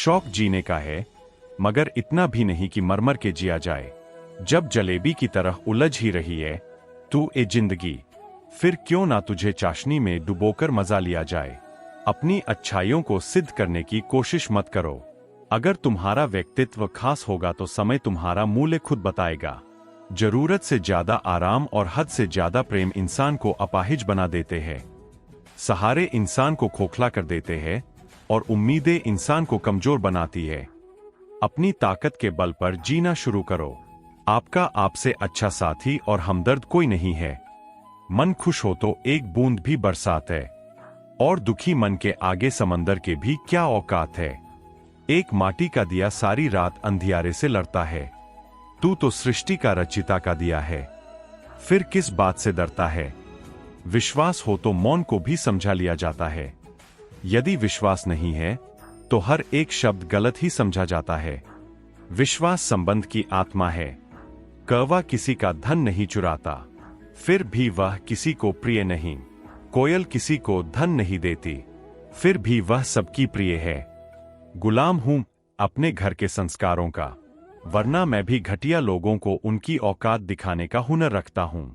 शौक जीने का है, मगर इतना भी नहीं कि मरमर के जिया जाए। जब जलेबी की तरह उलझ ही रही है तू ए जिंदगी, फिर क्यों ना तुझे चाशनी में डुबोकर मजा लिया जाए। अपनी अच्छाइयों को सिद्ध करने की कोशिश मत करो। अगर तुम्हारा व्यक्तित्व खास होगा तो समय तुम्हारा मूल्य खुद बताएगा। जरूरत से ज्यादा आराम और हद से ज्यादा प्रेम इंसान को अपाहिज बना देते हैं। सहारे इंसान को खोखला कर देते हैं और उम्मीदें इंसान को कमजोर बनाती है। अपनी ताकत के बल पर जीना शुरू करो। आपका आपसे अच्छा साथी और हमदर्द कोई नहीं है। मन खुश हो तो एक बूंद भी बरसात है, और दुखी मन के आगे समंदर के भी क्या औकात है। एक माटी का दिया सारी रात अंधियारे से लड़ता है, तू तो सृष्टि का रचिता का दिया है, फिर किस बात से डरता है। विश्वास हो तो मौन को भी समझा लिया जाता है। यदि विश्वास नहीं है तो हर एक शब्द गलत ही समझा जाता है। विश्वास संबंध की आत्मा है। कौवा किसी का धन नहीं चुराता, फिर भी वह किसी को प्रिय नहीं। कोयल किसी को धन नहीं देती, फिर भी वह सबकी प्रिय है। गुलाम हूं अपने घर के संस्कारों का, वरना मैं भी घटिया लोगों को उनकी औकात दिखाने का हुनर रखता हूं।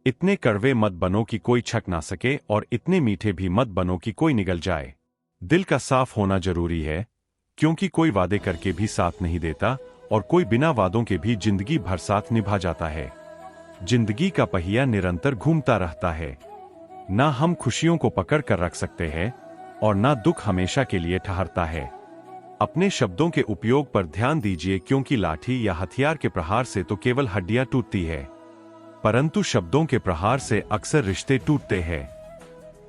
इतने कड़वे मत बनो कि कोई छक ना सके, और इतने मीठे भी मत बनो कि कोई निगल जाए। दिल का साफ होना जरूरी है, क्योंकि कोई वादे करके भी साथ नहीं देता और कोई बिना वादों के भी जिंदगी भर साथ निभा जाता है। जिंदगी का पहिया निरंतर घूमता रहता है। ना हम खुशियों को पकड़ कर रख सकते हैं और ना दुख हमेशा के लिए ठहरता है। अपने शब्दों के उपयोग पर ध्यान दीजिए, क्योंकि लाठी या हथियार के प्रहार से तो केवल हड्डियां टूटती है, परंतु शब्दों के प्रहार से अक्सर रिश्ते टूटते हैं।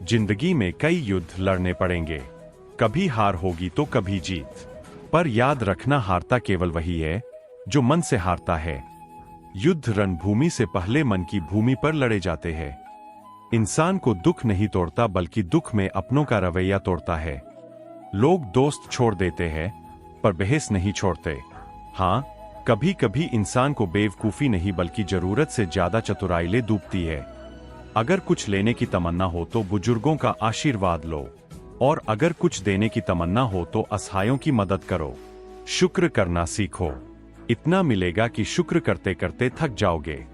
जिंदगी में कई युद्ध लड़ने पड़ेंगे, कभी हार होगी तो कभी जीत, पर याद रखना हारता केवल वही है जो मन से हारता है। युद्ध रणभूमि से पहले मन की भूमि पर लड़े जाते हैं। इंसान को दुख नहीं तोड़ता, बल्कि दुख में अपनों का रवैया तोड़ता है। लोग दोस्त छोड़ देते हैं पर बहस नहीं छोड़ते। हाँ, कभी कभी इंसान को बेवकूफी नहीं बल्कि जरूरत से ज्यादा चतुराई ले डूबती है। अगर कुछ लेने की तमन्ना हो तो बुजुर्गों का आशीर्वाद लो, और अगर कुछ देने की तमन्ना हो तो असहायों की मदद करो। शुक्र करना सीखो, इतना मिलेगा कि शुक्र करते करते थक जाओगे।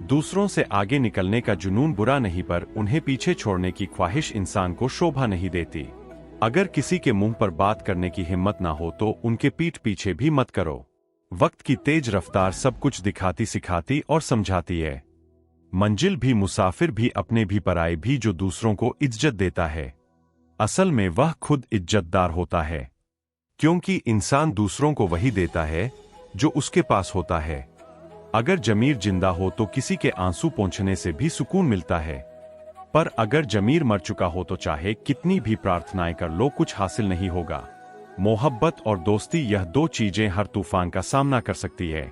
दूसरों से आगे निकलने का जुनून बुरा नहीं, पर उन्हें पीछे छोड़ने की ख्वाहिश इंसान को शोभा नहीं देती। अगर किसी के मुंह पर बात करने की हिम्मत ना हो तो उनके पीठ पीछे भी मत करो। वक्त की तेज रफ्तार सब कुछ दिखाती सिखाती और समझाती है। मंजिल भी, मुसाफिर भी, अपने भी पराए भी, जो दूसरों को इज्जत देता है असल में वह खुद इज्जतदार होता है, क्योंकि इंसान दूसरों को वही देता है जो उसके पास होता है। अगर जमीर जिंदा हो तो किसी के आंसू पोंछने से भी सुकून मिलता है, पर अगर जमीर मर चुका हो तो चाहे कितनी भी प्रार्थनाएं कर लो कुछ हासिल नहीं होगा। मोहब्बत और दोस्ती, यह दो चीजें हर तूफान का सामना कर सकती है,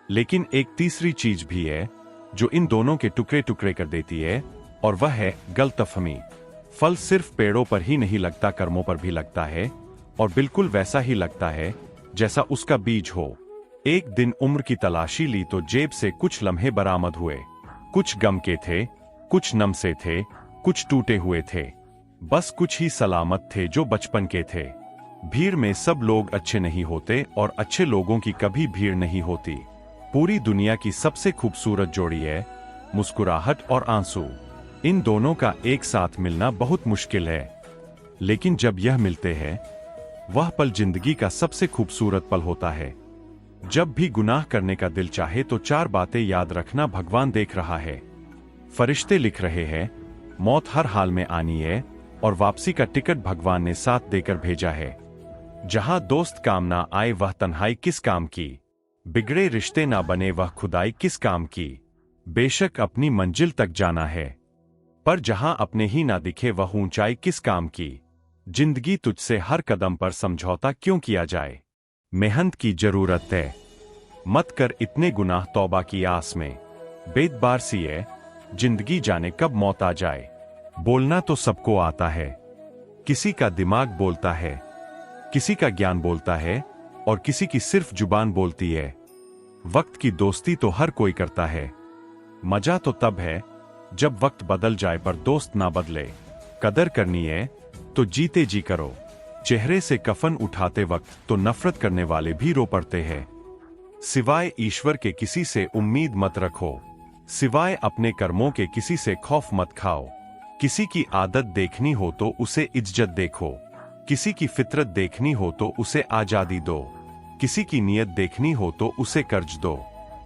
लेकिन एक तीसरी चीज भी है जो इन दोनों के टुकड़े टुकड़े कर देती है, और वह है गलतफहमी। फल सिर्फ पेड़ों पर ही नहीं लगता, कर्मों पर भी लगता है, और बिल्कुल वैसा ही लगता है जैसा उसका बीज हो। एक दिन उम्र की तलाशी ली तो जेब से कुछ लम्हे बरामद हुए। कुछ गम के थे, कुछ नम से थे, कुछ टूटे हुए थे, बस कुछ ही सलामत थे जो बचपन के थे। भीड़ में सब लोग अच्छे नहीं होते, और अच्छे लोगों की कभी भीड़ नहीं होती। पूरी दुनिया की सबसे खूबसूरत जोड़ी है मुस्कुराहट और आंसू। इन दोनों का एक साथ मिलना बहुत मुश्किल है, लेकिन जब यह मिलते हैं वह पल जिंदगी का सबसे खूबसूरत पल होता है। जब भी गुनाह करने का दिल चाहे तो चार बातें याद रखना, भगवान देख रहा है, फरिश्ते लिख रहे हैं, मौत हर हाल में आनी है, और वापसी का टिकट भगवान ने साथ देकर भेजा है। जहां दोस्त काम ना आए वह तन्हाई किस काम की, बिगड़े रिश्ते ना बने वह खुदाई किस काम की। बेशक अपनी मंजिल तक जाना है, पर जहां अपने ही ना दिखे वह ऊंचाई किस काम की। जिंदगी तुझसे हर कदम पर समझौता क्यों किया जाए, मेहनत की जरूरत है, मत कर इतने गुनाह तौबा की आस में। बेदबार सी है जिंदगी, जाने कब मौत आ जाए। बोलना तो सबको आता है, किसी का दिमाग बोलता है, किसी का ज्ञान बोलता है, और किसी की सिर्फ जुबान बोलती है। वक्त की दोस्ती तो हर कोई करता है, मजा तो तब है जब वक्त बदल जाए पर दोस्त ना बदले। कदर करनी है तो जीते जी करो, चेहरे से कफन उठाते वक्त तो नफरत करने वाले भी रो पड़ते हैं। सिवाय ईश्वर के किसी से उम्मीद मत रखो, सिवाय अपने कर्मों के किसी से खौफ मत खाओ। किसी की आदत देखनी हो तो उसे इज्जत देखो, किसी की फितरत देखनी हो तो उसे आजादी दो, किसी की नीयत देखनी हो तो उसे कर्ज दो,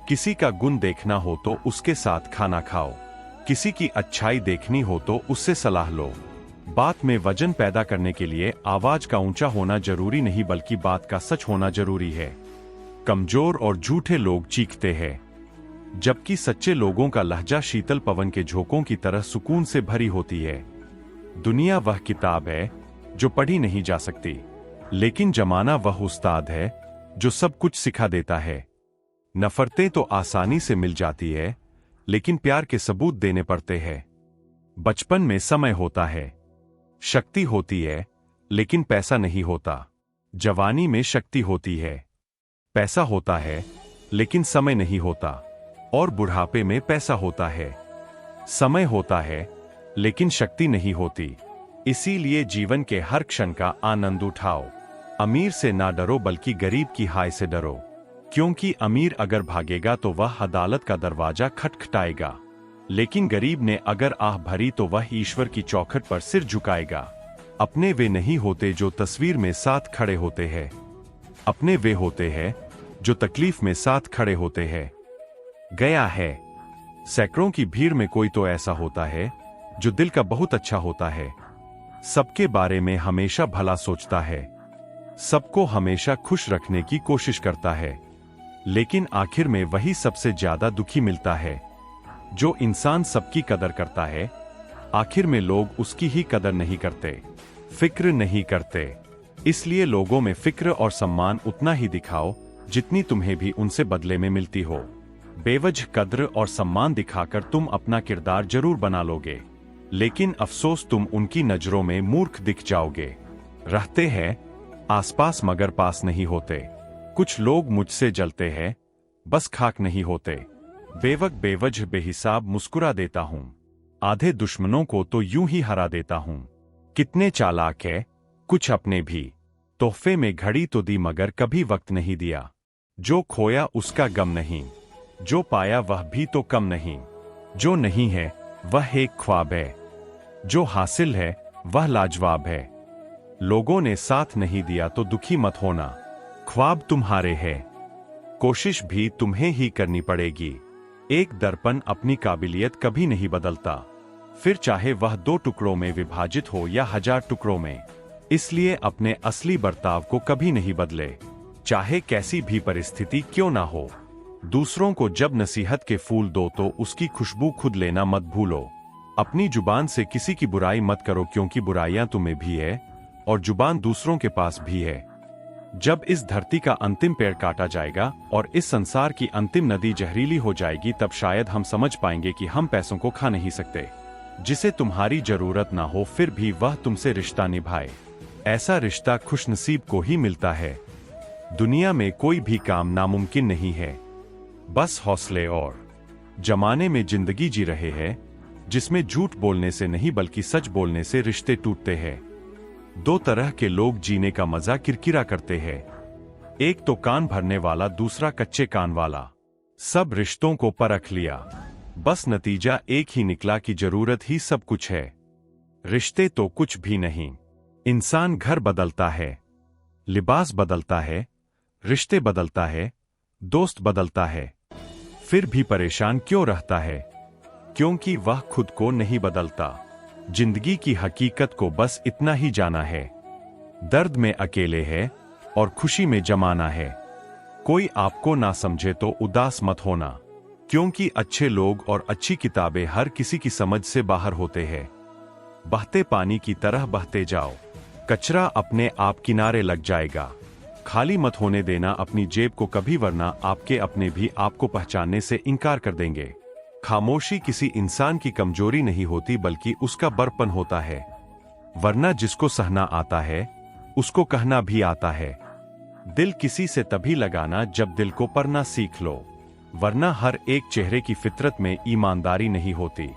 किसी का गुण देखना हो तो उसके साथ खाना खाओ, किसी की अच्छाई देखनी हो तो उससे सलाह लो। बात में वजन पैदा करने के लिए आवाज का ऊंचा होना जरूरी नहीं, बल्कि बात का सच होना जरूरी है। कमजोर और झूठे लोग चीखते हैं, जबकि सच्चे लोगों का लहजा शीतल पवन के झोंकों की तरह सुकून से भरी होती है। दुनिया वह किताब है जो पढ़ी नहीं जा सकती, लेकिन जमाना वह उस्ताद है जो सब कुछ सिखा देता है। नफरतें तो आसानी से मिल जाती है, लेकिन प्यार के सबूत देने पड़ते हैं। बचपन में समय होता है, शक्ति होती है, लेकिन पैसा नहीं होता। जवानी में शक्ति होती है, पैसा होता है, लेकिन समय नहीं होता। और बुढ़ापे में पैसा होता है, समय होता है, लेकिन शक्ति नहीं होती। इसीलिए जीवन के हर क्षण का आनंद उठाओ। अमीर से ना डरो, बल्कि गरीब की हाय से डरो, क्योंकि अमीर अगर भागेगा तो वह अदालत का दरवाजा खटखटाएगा, लेकिन गरीब ने अगर आह भरी तो वह ईश्वर की चौखट पर सिर झुकाएगा। अपने वे नहीं होते जो तस्वीर में साथ खड़े होते हैं, अपने वे होते हैं जो तकलीफ में साथ खड़े होते हैं। गया है, सैकड़ों की भीड़ में कोई तो ऐसा होता है जो दिल का बहुत अच्छा होता है, सबके बारे में हमेशा भला सोचता है, सबको हमेशा खुश रखने की कोशिश करता है, लेकिन आखिर में वही सबसे ज्यादा दुखी मिलता है। जो इंसान सबकी कदर करता है, आखिर में लोग उसकी ही कदर नहीं करते, फिक्र नहीं करते। इसलिए लोगों में फिक्र और सम्मान उतना ही दिखाओ जितनी तुम्हें भी उनसे बदले में मिलती हो। बेवजह कद्र और सम्मान दिखाकर तुम अपना किरदार जरूर बना लोगे, लेकिन अफसोस तुम उनकी नजरों में मूर्ख दिख जाओगे। रहते हैं आसपास मगर पास नहीं होते। कुछ लोग मुझसे जलते हैं, बस खाक नहीं होते। बेवजह बेहिसाब मुस्कुरा देता हूं, आधे दुश्मनों को तो यूं ही हरा देता हूं। कितने चालाक है कुछ अपने भी, तोहफे में घड़ी तो दी मगर कभी वक्त नहीं दिया। जो खोया उसका गम नहीं, जो पाया वह भी तो कम नहीं। जो नहीं है वह एक ख्वाब है, जो हासिल है वह लाजवाब है। लोगों ने साथ नहीं दिया तो दुखी मत होना, ख्वाब तुम्हारे हैं, कोशिश भी तुम्हें ही करनी पड़ेगी। एक दर्पण अपनी काबिलियत कभी नहीं बदलता, फिर चाहे वह 2 टुकड़ों में विभाजित हो या 1000 टुकड़ों में। इसलिए अपने असली बर्ताव को कभी नहीं बदले, चाहे कैसी भी परिस्थिति क्यों ना हो। दूसरों को जब नसीहत के फूल दो तो उसकी खुशबू खुद लेना मत भूलो। अपनी जुबान से किसी की बुराई मत करो, क्योंकि बुराइयां तुम्हें भी है और जुबान दूसरों के पास भी है। जब इस धरती का अंतिम पेड़ काटा जाएगा और इस संसार की अंतिम नदी जहरीली हो जाएगी, तब शायद हम समझ पाएंगे कि हम पैसों को खा नहीं सकते। जिसे तुम्हारी जरूरत ना हो फिर भी वह तुमसे रिश्ता निभाए, ऐसा रिश्ता खुशनसीब को ही मिलता है। दुनिया में कोई भी काम नामुमकिन नहीं है, बस हौसले और जमाने में जिंदगी जी रहे हैं जिसमें झूठ बोलने से नहीं बल्कि सच बोलने से रिश्ते टूटते हैं। 2 तरह के लोग जीने का मजा किरकिरा करते हैं, एक तो कान भरने वाला, दूसरा कच्चे कान वाला। सब रिश्तों को परख लिया, बस नतीजा एक ही निकला कि जरूरत ही सब कुछ है। रिश्ते तो कुछ भी नहीं। इंसान घर बदलता है, लिबास बदलता है, रिश्ते बदलता है, दोस्त बदलता है, फिर भी परेशान क्यों रहता है? क्योंकि वह खुद को नहीं बदलता। जिंदगी की हकीकत को बस इतना ही जाना है, दर्द में अकेले है और खुशी में जमाना है। कोई आपको ना समझे तो उदास मत होना, क्योंकि अच्छे लोग और अच्छी किताबें हर किसी की समझ से बाहर होते हैं। बहते पानी की तरह बहते जाओ, कचरा अपने आप किनारे लग जाएगा। खाली मत होने देना अपनी जेब को कभी, वरना आपके अपने भी आपको पहचानने से इनकार कर देंगे। खामोशी किसी इंसान की कमजोरी नहीं होती बल्कि उसका बड़पन होता है, वरना जिसको सहना आता है उसको कहना भी आता है। दिल किसी से तभी लगाना जब दिल को पढ़ना सीख लो, वरना हर एक चेहरे की फितरत में ईमानदारी नहीं होती।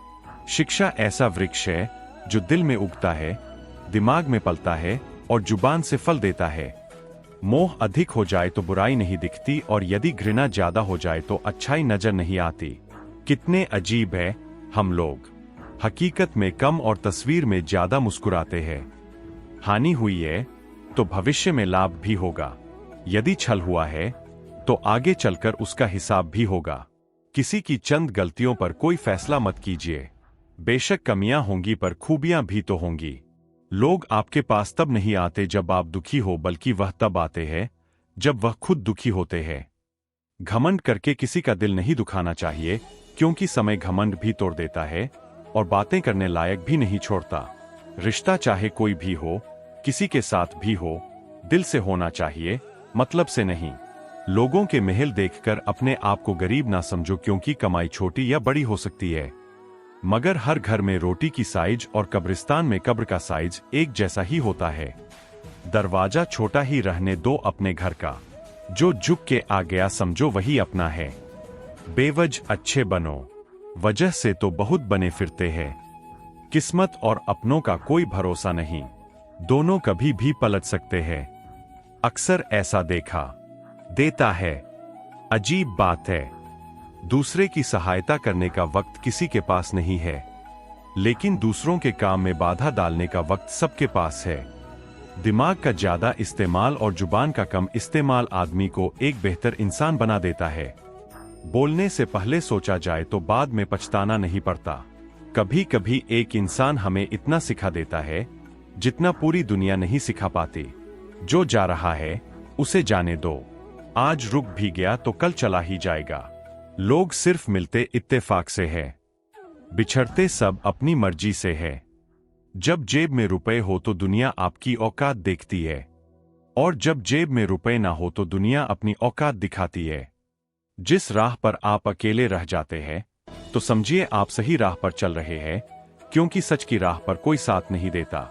शिक्षा ऐसा वृक्ष है जो दिल में उगता है, दिमाग में पलता है और जुबान से फल देता है। मोह अधिक हो जाए तो बुराई नहीं दिखती, और यदि घृणा ज्यादा हो जाए तो अच्छाई नजर नहीं आती। कितने अजीब है हम लोग, हकीकत में कम और तस्वीर में ज्यादा मुस्कुराते हैं। हानि हुई है तो भविष्य में लाभ भी होगा, यदि छल हुआ है तो आगे चलकर उसका हिसाब भी होगा। किसी की चंद गलतियों पर कोई फैसला मत कीजिए। बेशक कमियां होंगी पर खूबियां भी तो होंगी। लोग आपके पास तब नहीं आते जब आप दुखी हो, बल्कि वह तब आते हैं जब वह खुद दुखी होते हैं। घमंड करके किसी का दिल नहीं दुखाना चाहिए, क्योंकि समय घमंड भी तोड़ देता है और बातें करने लायक भी नहीं छोड़ता। रिश्ता चाहे कोई भी हो, किसी के साथ भी हो, दिल से होना चाहिए, मतलब से नहीं। लोगों के महल देखकर अपने आप को गरीब ना समझो, क्योंकि कमाई छोटी या बड़ी हो सकती है, मगर हर घर में रोटी की साइज और कब्रिस्तान में कब्र का साइज एक जैसा ही होता है। दरवाजा छोटा ही रहने दो अपने घर का, जो झुक के आ गया समझो वही अपना है। बेवजह अच्छे बनो, वजह से तो बहुत बने फिरते हैं। किस्मत और अपनों का कोई भरोसा नहीं, दोनों कभी भी पलट सकते हैं। अक्सर ऐसा देखा देता है। अजीब बात है, दूसरे की सहायता करने का वक्त किसी के पास नहीं है, लेकिन दूसरों के काम में बाधा डालने का वक्त सबके पास है। दिमाग का ज्यादा इस्तेमाल और जुबान का कम इस्तेमाल आदमी को एक बेहतर इंसान बना देता है। बोलने से पहले सोचा जाए तो बाद में पछताना नहीं पड़ता। कभी कभी एक इंसान हमें इतना सिखा देता है जितना पूरी दुनिया नहीं सिखा पाती। जो जा रहा है उसे जाने दो, आज रुक भी गया तो कल चला ही जाएगा। लोग सिर्फ मिलते इत्तेफाक से है, बिछड़ते सब अपनी मर्जी से है। जब जेब में रुपए हो तो दुनिया आपकी औकात देखती है, और जब जेब में रुपए ना हो तो दुनिया अपनी औकात दिखाती है। जिस राह पर आप अकेले रह जाते हैं तो समझिए आप सही राह पर चल रहे हैं, क्योंकि सच की राह पर कोई साथ नहीं देता।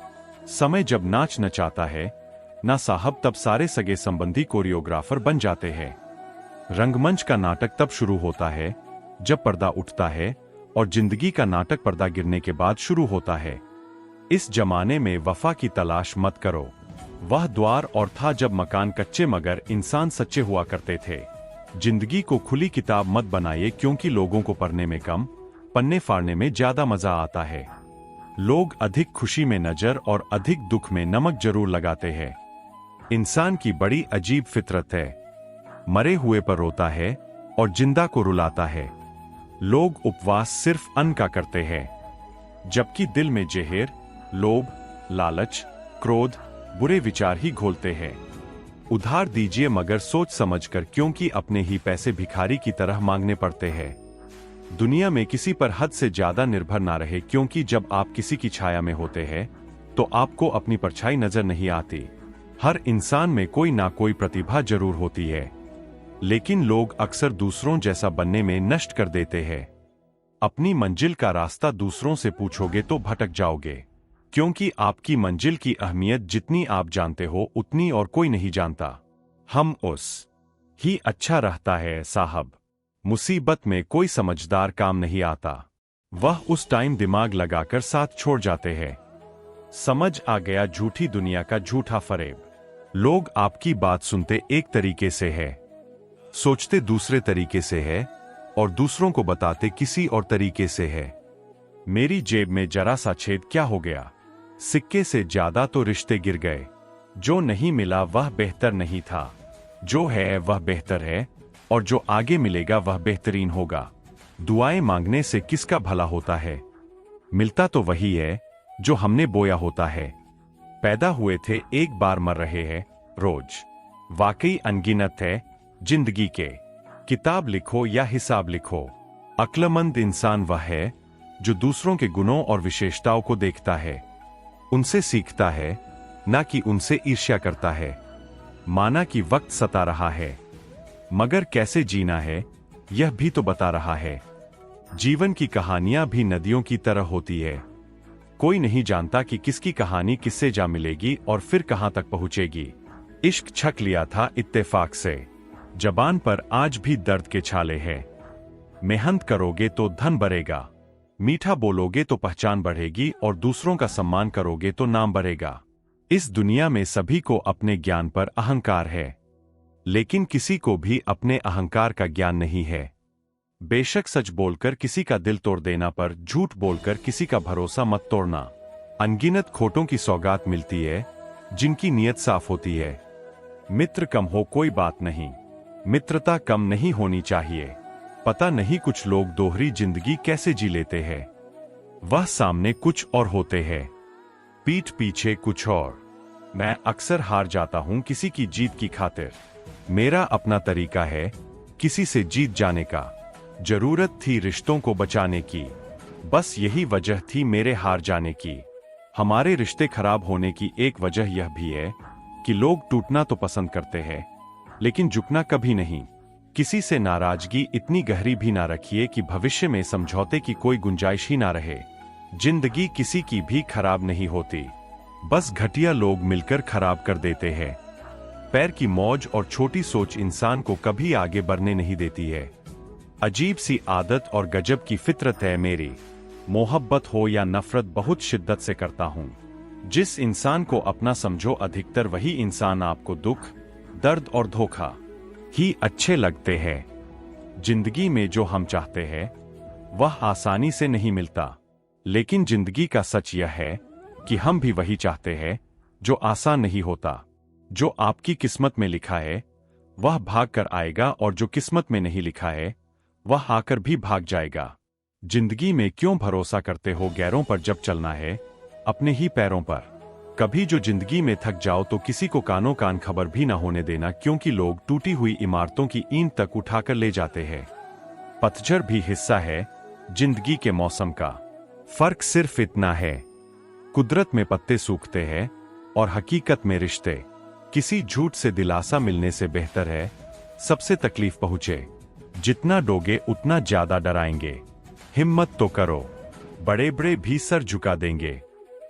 समय जब नाच नचाता है ना साहब, तब सारे सगे संबंधी कोरियोग्राफर बन जाते हैं। रंगमंच का नाटक तब शुरू होता है जब पर्दा उठता है, और जिंदगी का नाटक पर्दा गिरने के बाद शुरू होता है। इस जमाने में वफा की तलाश मत करो। वह द्वार और था जब मकान कच्चे मगर इंसान सच्चे हुआ करते थे। जिंदगी को खुली किताब मत बनाइए, क्योंकि लोगों को पढ़ने में कम, पन्ने फाड़ने में ज्यादा मजा आता है। लोग अधिक खुशी में नजर और अधिक दुख में नमक जरूर लगाते हैं। इंसान की बड़ी अजीब फितरत है, मरे हुए पर रोता है और जिंदा को रुलाता है। लोग उपवास सिर्फ अन्न का करते हैं, जबकि दिल में जहर, लोभ, लालच, क्रोध, बुरे विचार ही घोलते हैं। उधार दीजिए मगर सोच समझकर, क्योंकि अपने ही पैसे भिखारी की तरह मांगने पड़ते हैं। दुनिया में किसी पर हद से ज्यादा निर्भर ना रहे, क्योंकि जब आप किसी की छाया में होते हैं तो आपको अपनी परछाई नजर नहीं आती। हर इंसान में कोई ना कोई प्रतिभा जरूर होती है, लेकिन लोग अक्सर दूसरों जैसा बनने में नष्ट कर देते हैं। अपनी मंजिल का रास्ता दूसरों से पूछोगे तो भटक जाओगे, क्योंकि आपकी मंजिल की अहमियत जितनी आप जानते हो उतनी और कोई नहीं जानता। हम उस ही अच्छा रहता है साहब, मुसीबत में कोई समझदार काम नहीं आता। वह उस टाइम दिमाग लगाकर साथ छोड़ जाते हैं। समझ आ गया झूठी दुनिया का झूठा फरेब। लोग आपकी बात सुनते एक तरीके से है, सोचते दूसरे तरीके से है, और दूसरों को बताते किसी और तरीके से है। मेरी जेब में जरा सा छेद क्या हो गया, सिक्के से ज्यादा तो रिश्ते गिर गए। जो नहीं मिला वह बेहतर नहीं था, जो है वह बेहतर है, और जो आगे मिलेगा वह बेहतरीन होगा। दुआएं मांगने से किसका भला होता है, मिलता तो वही है जो हमने बोया होता है। पैदा हुए थे एक बार, मर रहे हैं रोज। वाकई अनगिनत है जिंदगी के। किताब लिखो या हिसाब लिखो, अक्लमंद इंसान वह है जो दूसरों के गुणों और विशेषताओं को देखता है, उनसे सीखता है, ना कि उनसे ईर्ष्या करता है। माना कि वक्त सता रहा है, मगर कैसे जीना है यह भी तो बता रहा है। जीवन की कहानियां भी नदियों की तरह होती है। कोई नहीं जानता कि किसकी कहानी किससे जा मिलेगी और फिर कहां तक पहुंचेगी। इश्क छक लिया था इत्तेफाक से, जबान पर आज भी दर्द के छाले हैं। मेहनत करोगे तो धन बढ़ेगा, मीठा बोलोगे तो पहचान बढ़ेगी, और दूसरों का सम्मान करोगे तो नाम बढ़ेगा। इस दुनिया में सभी को अपने ज्ञान पर अहंकार है, लेकिन किसी को भी अपने अहंकार का ज्ञान नहीं है। बेशक सच बोलकर किसी का दिल तोड़ देना, पर झूठ बोलकर किसी का भरोसा मत तोड़ना। अनगिनत खोटों की सौगात मिलती है जिनकी नीयत साफ होती है। मित्र कम हो कोई बात नहीं, मित्रता कम नहीं होनी चाहिए। पता नहीं कुछ लोग दोहरी जिंदगी कैसे जी लेते हैं। वह सामने कुछ और होते हैं, पीठ पीछे कुछ और। मैं अक्सर हार जाता हूं किसी की जीत की खातिर। मेरा अपना तरीका है किसी से जीत जाने का। जरूरत थी रिश्तों को बचाने की, बस यही वजह थी मेरे हार जाने की। हमारे रिश्ते खराब होने की एक वजह यह भी है कि लोग टूटना तो पसंद करते हैं, लेकिन झुकना कभी नहीं। किसी से नाराजगी इतनी गहरी भी ना रखिए कि भविष्य में समझौते की कोई गुंजाइश ही ना रहे। जिंदगी किसी की भी खराब नहीं होती, बस घटिया लोग मिलकर खराब कर देते हैं। पैर की मौज और छोटी सोच इंसान को कभी आगे बढ़ने नहीं देती है। अजीब सी आदत और गजब की फितरत है मेरी। मोहब्बत हो या नफरत बहुत शिद्दत से करता हूं। जिस इंसान को अपना समझो, अधिकतर वही इंसान आपको दुख, दर्द और धोखा ही अच्छे लगते हैं। जिंदगी में जो हम चाहते हैं वह आसानी से नहीं मिलता, लेकिन जिंदगी का सच यह है कि हम भी वही चाहते हैं जो आसान नहीं होता। जो आपकी किस्मत में लिखा है वह भाग कर आएगा, और जो किस्मत में नहीं लिखा है वह आकर भी भाग जाएगा। जिंदगी में क्यों भरोसा करते हो गैरों पर, जब चलना है अपने ही पैरों पर। कभी जो जिंदगी में थक जाओ तो किसी को कानों कान खबर भी ना होने देना, क्योंकि लोग टूटी हुई इमारतों की ईंट तक उठाकर ले जाते हैं। पतझड़ भी हिस्सा है जिंदगी के मौसम का। फर्क सिर्फ इतना है, कुदरत में पत्ते सूखते हैं और हकीकत में रिश्ते। किसी झूठ से दिलासा मिलने से बेहतर है सबसे तकलीफ पहुंचे। जितना डोगे उतना ज्यादा डराएंगे। हिम्मत तो करो, बड़े बड़े भी सर झुका देंगे।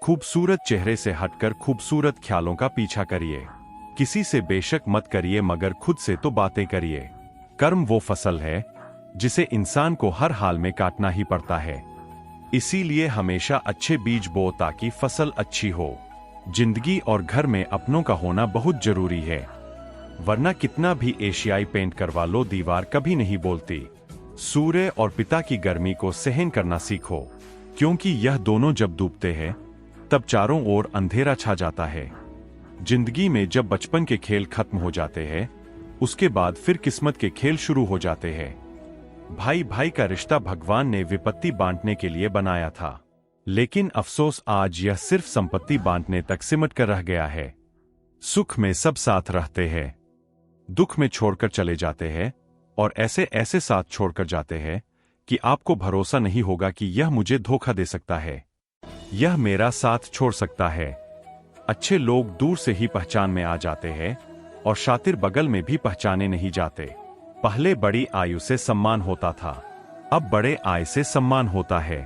खूबसूरत चेहरे से हटकर खूबसूरत ख्यालों का पीछा करिए। किसी से बेशक मत करिए, मगर खुद से तो बातें करिए। कर्म वो फसल है जिसे इंसान को हर हाल में काटना ही पड़ता है। इसीलिए हमेशा अच्छे बीज बो ताकि फसल अच्छी हो। जिंदगी और घर में अपनों का होना बहुत जरूरी है, वरना कितना भी एशियाई पेंट करवा लो दीवार कभी नहीं बोलती। सूर्य और पिता की गर्मी को सहन करना सीखो, क्योंकि यह दोनों जब डूबते हैं तब चारों ओर अंधेरा छा जाता है। जिंदगी में जब बचपन के खेल खत्म हो जाते हैं, उसके बाद फिर किस्मत के खेल शुरू हो जाते हैं। भाई भाई का रिश्ता भगवान ने विपत्ति बांटने के लिए बनाया था, लेकिन अफसोस आज यह सिर्फ संपत्ति बांटने तक सिमट कर रह गया है। सुख में सब साथ रहते हैं, दुख में छोड़कर चले जाते हैं, और ऐसे ऐसे साथ छोड़कर जाते हैं कि आपको भरोसा नहीं होगा कि यह मुझे धोखा दे सकता है, यह मेरा साथ छोड़ सकता है। अच्छे लोग दूर से ही पहचान में आ जाते हैं, और शातिर बगल में भी पहचाने नहीं जाते। पहले बड़ी आयु से सम्मान होता था, अब बड़े आय से सम्मान होता है।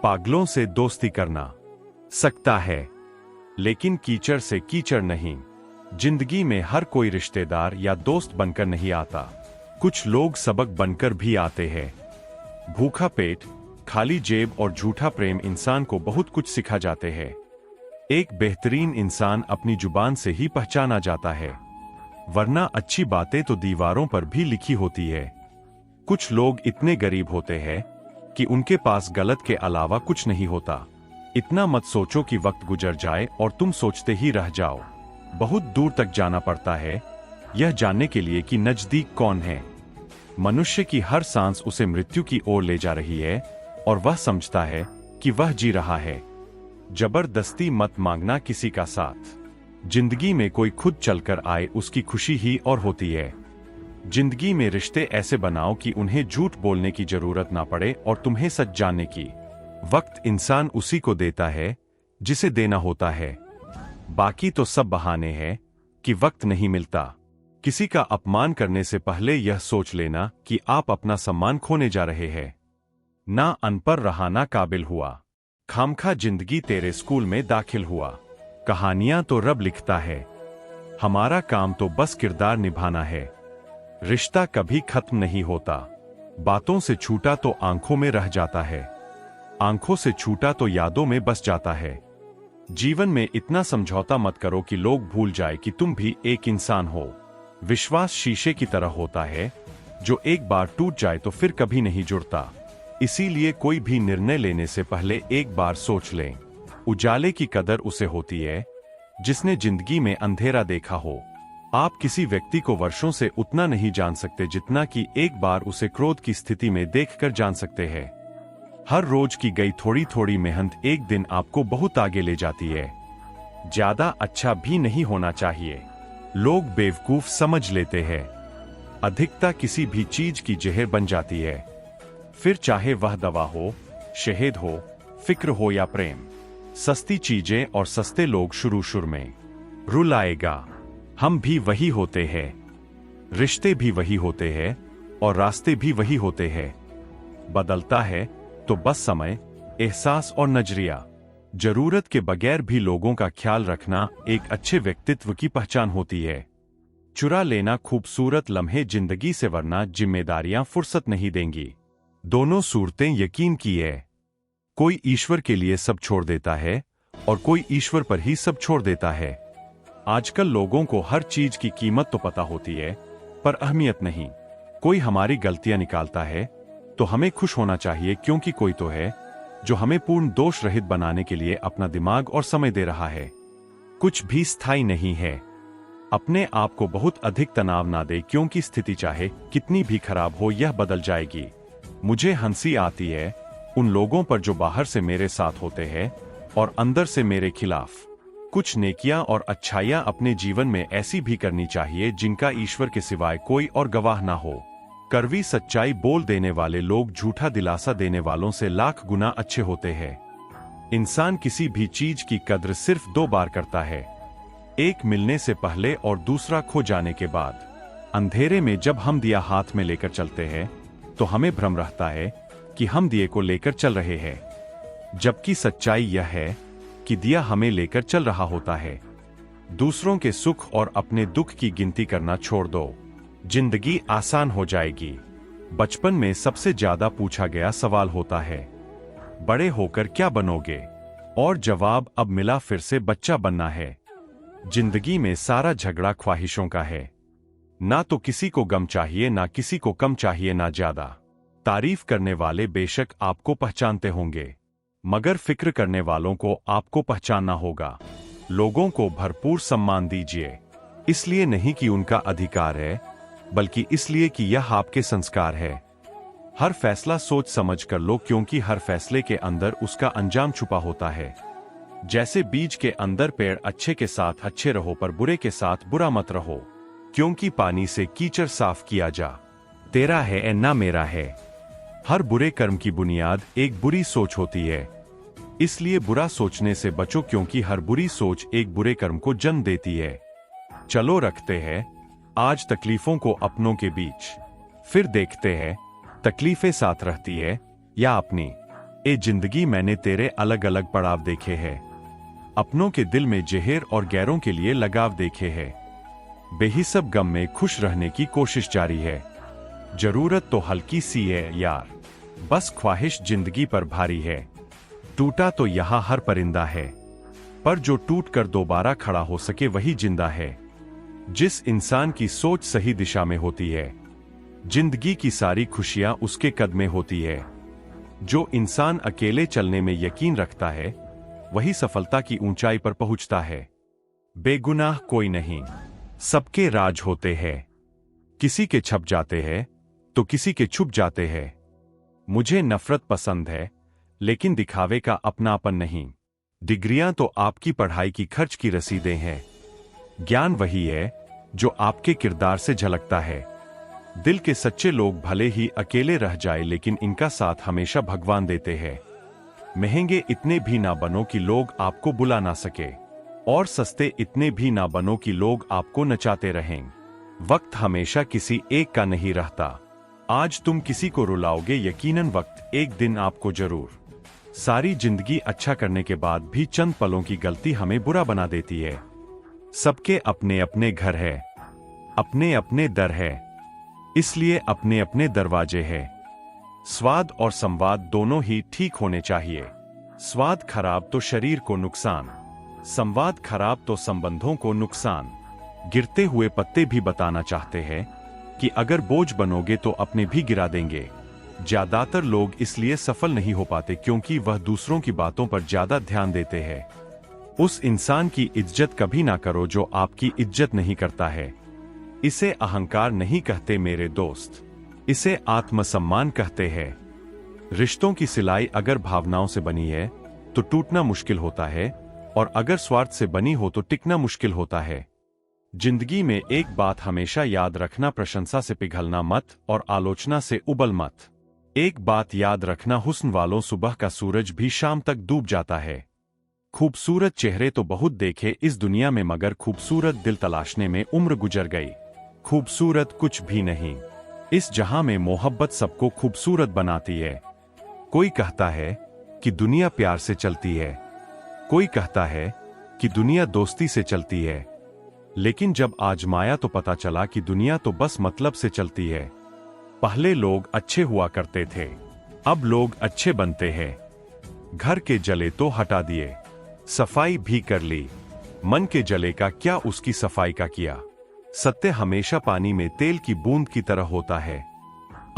पागलों से दोस्ती करना सकता है, लेकिन कीचड़ से कीचड़ नहीं। जिंदगी में हर कोई रिश्तेदार या दोस्त बनकर नहीं आता, कुछ लोग सबक बनकर भी आते हैं। भूखा पेट, खाली जेब और झूठा प्रेम इंसान को बहुत कुछ सिखा जाते हैं। एक बेहतरीन इंसान अपनी जुबान से ही पहचाना जाता है, वरना अच्छी बातें तो दीवारों पर भी लिखी होती है। कुछ लोग इतने गरीब होते हैं कि उनके पास गलत के अलावा कुछ नहीं होता। इतना मत सोचो कि वक्त गुजर जाए और तुम सोचते ही रह जाओ। बहुत दूर तक जाना पड़ता है यह जानने के लिए कि नजदीक कौन है। मनुष्य की हर सांस उसे मृत्यु की ओर ले जा रही है, और वह समझता है कि वह जी रहा है। जबरदस्ती मत मांगना किसी का साथ। जिंदगी में कोई खुद चलकर आए उसकी खुशी ही और होती है। जिंदगी में रिश्ते ऐसे बनाओ कि उन्हें झूठ बोलने की जरूरत ना पड़े और तुम्हें सच जानने की। वक्त इंसान उसी को देता है जिसे देना होता है, बाकी तो सब बहाने हैं कि वक्त नहीं मिलता। किसी का अपमान करने से पहले यह सोच लेना कि आप अपना सम्मान खोने जा रहे हैं। ना अनपढ़ रहा ना काबिल हुआ, खामखा जिंदगी तेरे स्कूल में दाखिल हुआ। कहानियां तो रब लिखता है, हमारा काम तो बस किरदार निभाना है। रिश्ता कभी खत्म नहीं होता, बातों से छूटा तो आंखों में रह जाता है, आंखों से छूटा तो यादों में बस जाता है। जीवन में इतना समझौता मत करो कि लोग भूल जाए कि तुम भी एक इंसान हो। विश्वास शीशे की तरह होता है, जो एक बार टूट जाए तो फिर कभी नहीं जुड़ता। इसीलिए कोई भी निर्णय लेने से पहले एक बार सोच लें। उजाले की कदर उसे होती है जिसने जिंदगी में अंधेरा देखा हो। आप किसी व्यक्ति को वर्षों से उतना नहीं जान सकते जितना कि एक बार उसे क्रोध की स्थिति में देखकर जान सकते हैं। हर रोज की गई थोड़ी थोड़ी मेहनत एक दिन आपको बहुत आगे ले जाती है। ज्यादा अच्छा भी नहीं होना चाहिए। लोग बेवकूफ समझ लेते हैं। अधिकता किसी भी चीज की जहर बन जाती है, फिर चाहे वह दवा हो, शहद हो, फिक्र हो या प्रेम। सस्ती चीजें और सस्ते लोग शुरू में रुलाएगा। हम भी वही होते हैं, रिश्ते भी वही होते हैं और रास्ते भी वही होते हैं। बदलता है तो बस समय, एहसास और नजरिया। जरूरत के बगैर भी लोगों का ख्याल रखना एक अच्छे व्यक्तित्व की पहचान होती है। चुरा लेना खूबसूरत लम्हे जिंदगी से, वरना जिम्मेदारियां फुर्सत नहीं देंगी। दोनों सूरतें यकीन की है। कोई ईश्वर के लिए सब छोड़ देता है और कोई ईश्वर पर ही सब छोड़ देता है। आजकल लोगों को हर चीज की कीमत तो पता होती है, पर अहमियत नहीं। कोई हमारी गलतियां निकालता है तो हमें खुश होना चाहिए, क्योंकि कोई तो है जो हमें पूर्ण दोष रहित बनाने के लिए अपना दिमाग और समय दे रहा है। कुछ भी स्थायी नहीं है। अपने आप को बहुत अधिक तनाव ना दे, क्योंकि स्थिति चाहे कितनी भी खराब हो यह बदल जाएगी। मुझे हंसी आती है उन लोगों पर जो बाहर से मेरे साथ होते हैं और अंदर से मेरे खिलाफ। कुछ नेकियां और अच्छाइयां अपने जीवन में ऐसी भी करनी चाहिए जिनका ईश्वर के सिवाय कोई और गवाह ना हो। कड़वी सच्चाई बोल देने वाले लोग झूठा दिलासा देने वालों से लाख गुना अच्छे होते हैं। इंसान किसी भी चीज की कद्र सिर्फ 2 बार करता है, एक मिलने से पहले और दूसरा खो जाने के बाद। अंधेरे में जब हम दिया हाथ में लेकर चलते हैं तो हमें भ्रम रहता है कि हम दिए को लेकर चल रहे हैं, जबकि सच्चाई यह है कि दिया हमें लेकर चल रहा होता है। दूसरों के सुख और अपने दुख की गिनती करना छोड़ दो, जिंदगी आसान हो जाएगी। बचपन में सबसे ज्यादा पूछा गया सवाल होता है, बड़े होकर क्या बनोगे? और जवाब अब मिला, फिर से बच्चा बनना है। जिंदगी में सारा झगड़ा ख्वाहिशों का है। ना तो किसी को गम चाहिए, ना किसी को कम चाहिए, ना ज्यादा। तारीफ करने वाले बेशक आपको पहचानते होंगे, मगर फिक्र करने वालों को आपको पहचानना होगा। लोगों को भरपूर सम्मान दीजिए, इसलिए नहीं कि उनका अधिकार है, बल्कि इसलिए कि यह आपके संस्कार है। हर फैसला सोच समझ कर लो, क्योंकि हर फैसले के अंदर उसका अंजाम छुपा होता है। जैसे बीज के अंदर पेड़, अच्छे के साथ अच्छे रहो पर बुरे के साथ बुरा मत रहो, क्योंकि पानी से कीचड़ साफ किया जा, तेरा है ना मेरा है। हर बुरे कर्म की बुनियाद एक बुरी सोच होती है, इसलिए बुरा सोचने से बचो, क्योंकि हर बुरी सोच एक बुरे कर्म को जन्म देती है। चलो रखते हैं आज तकलीफों को अपनों के बीच, फिर देखते हैं तकलीफें साथ रहती है या अपनी। ए जिंदगी मैंने तेरे अलग अलग पड़ाव देखे हैं, अपनों के दिल में जहर और गैरों के लिए लगाव देखे हैं। बेहिसाब गम में खुश रहने की कोशिश जारी है। जरूरत तो हल्की सी है यार, बस ख्वाहिश जिंदगी पर भारी है। टूटा तो यहां हर परिंदा है, पर जो टूट कर दोबारा खड़ा हो सके वही जिंदा है। जिस इंसान की सोच सही दिशा में होती है, जिंदगी की सारी खुशियां उसके कद में होती है। जो इंसान अकेले चलने में यकीन रखता है, वही सफलता की ऊंचाई पर पहुंचता है। बेगुनाह कोई नहीं, सबके राज होते हैं। किसी के छप जाते हैं तो किसी के छुप जाते हैं। मुझे नफरत पसंद है, लेकिन दिखावे का अपनापन नहीं। डिग्रियां तो आपकी पढ़ाई की खर्च की रसीदें हैं, ज्ञान वही है जो आपके किरदार से झलकता है। दिल के सच्चे लोग भले ही अकेले रह जाए, लेकिन इनका साथ हमेशा भगवान देते हैं। महंगे इतने भी ना बनो कि लोग आपको बुला ना सके, और सस्ते इतने भी ना बनो कि लोग आपको नचाते रहें। वक्त हमेशा किसी एक का नहीं रहता। आज तुम किसी को रुलाओगे, यकीनन वक्त एक दिन आपको जरूर। सारी जिंदगी अच्छा करने के बाद भी चंद पलों की गलती हमें बुरा बना देती है। सबके अपने अपने घर है, अपने अपने दर है, इसलिए अपने अपने दरवाजे हैं। स्वाद और संवाद दोनों ही ठीक होने चाहिए। स्वाद खराब तो शरीर को नुकसान। संवाद खराब तो संबंधों को नुकसान। गिरते हुए पत्ते भी बताना चाहते हैं कि अगर बोझ बनोगे तो अपने भी गिरा देंगे। ज्यादातर लोग इसलिए सफल नहीं हो पाते क्योंकि वह दूसरों की बातों पर ज्यादा ध्यान देते हैं। उस इंसान की इज्जत कभी ना करो जो आपकी इज्जत नहीं करता है। इसे अहंकार नहीं कहते मेरे दोस्त, इसे आत्मसम्मान कहते हैं। रिश्तों की सिलाई अगर भावनाओं से बनी है तो टूटना मुश्किल होता है, और अगर स्वार्थ से बनी हो तो टिकना मुश्किल होता है। जिंदगी में एक बात हमेशा याद रखना, प्रशंसा से पिघलना मत और आलोचना से उबल मत। एक बात याद रखना, हुस्न वालों सुबह का सूरज भी शाम तक डूब जाता है। खूबसूरत चेहरे तो बहुत देखे इस दुनिया में, मगर खूबसूरत दिल तलाशने में उम्र गुजर गई। खूबसूरत कुछ भी नहीं इस जहां में, मोहब्बत सबको खूबसूरत बनाती है। कोई कहता है कि दुनिया प्यार से चलती है, कोई कहता है कि दुनिया दोस्ती से चलती है, लेकिन जब आजमाया तो पता चला कि दुनिया तो बस मतलब से चलती है। पहले लोग अच्छे हुआ करते थे, अब लोग अच्छे बनते हैं। घर के जले तो हटा दिए, सफाई भी कर ली, मन के जले का क्या उसकी सफाई का किया। सत्य हमेशा पानी में तेल की बूंद की तरह होता है,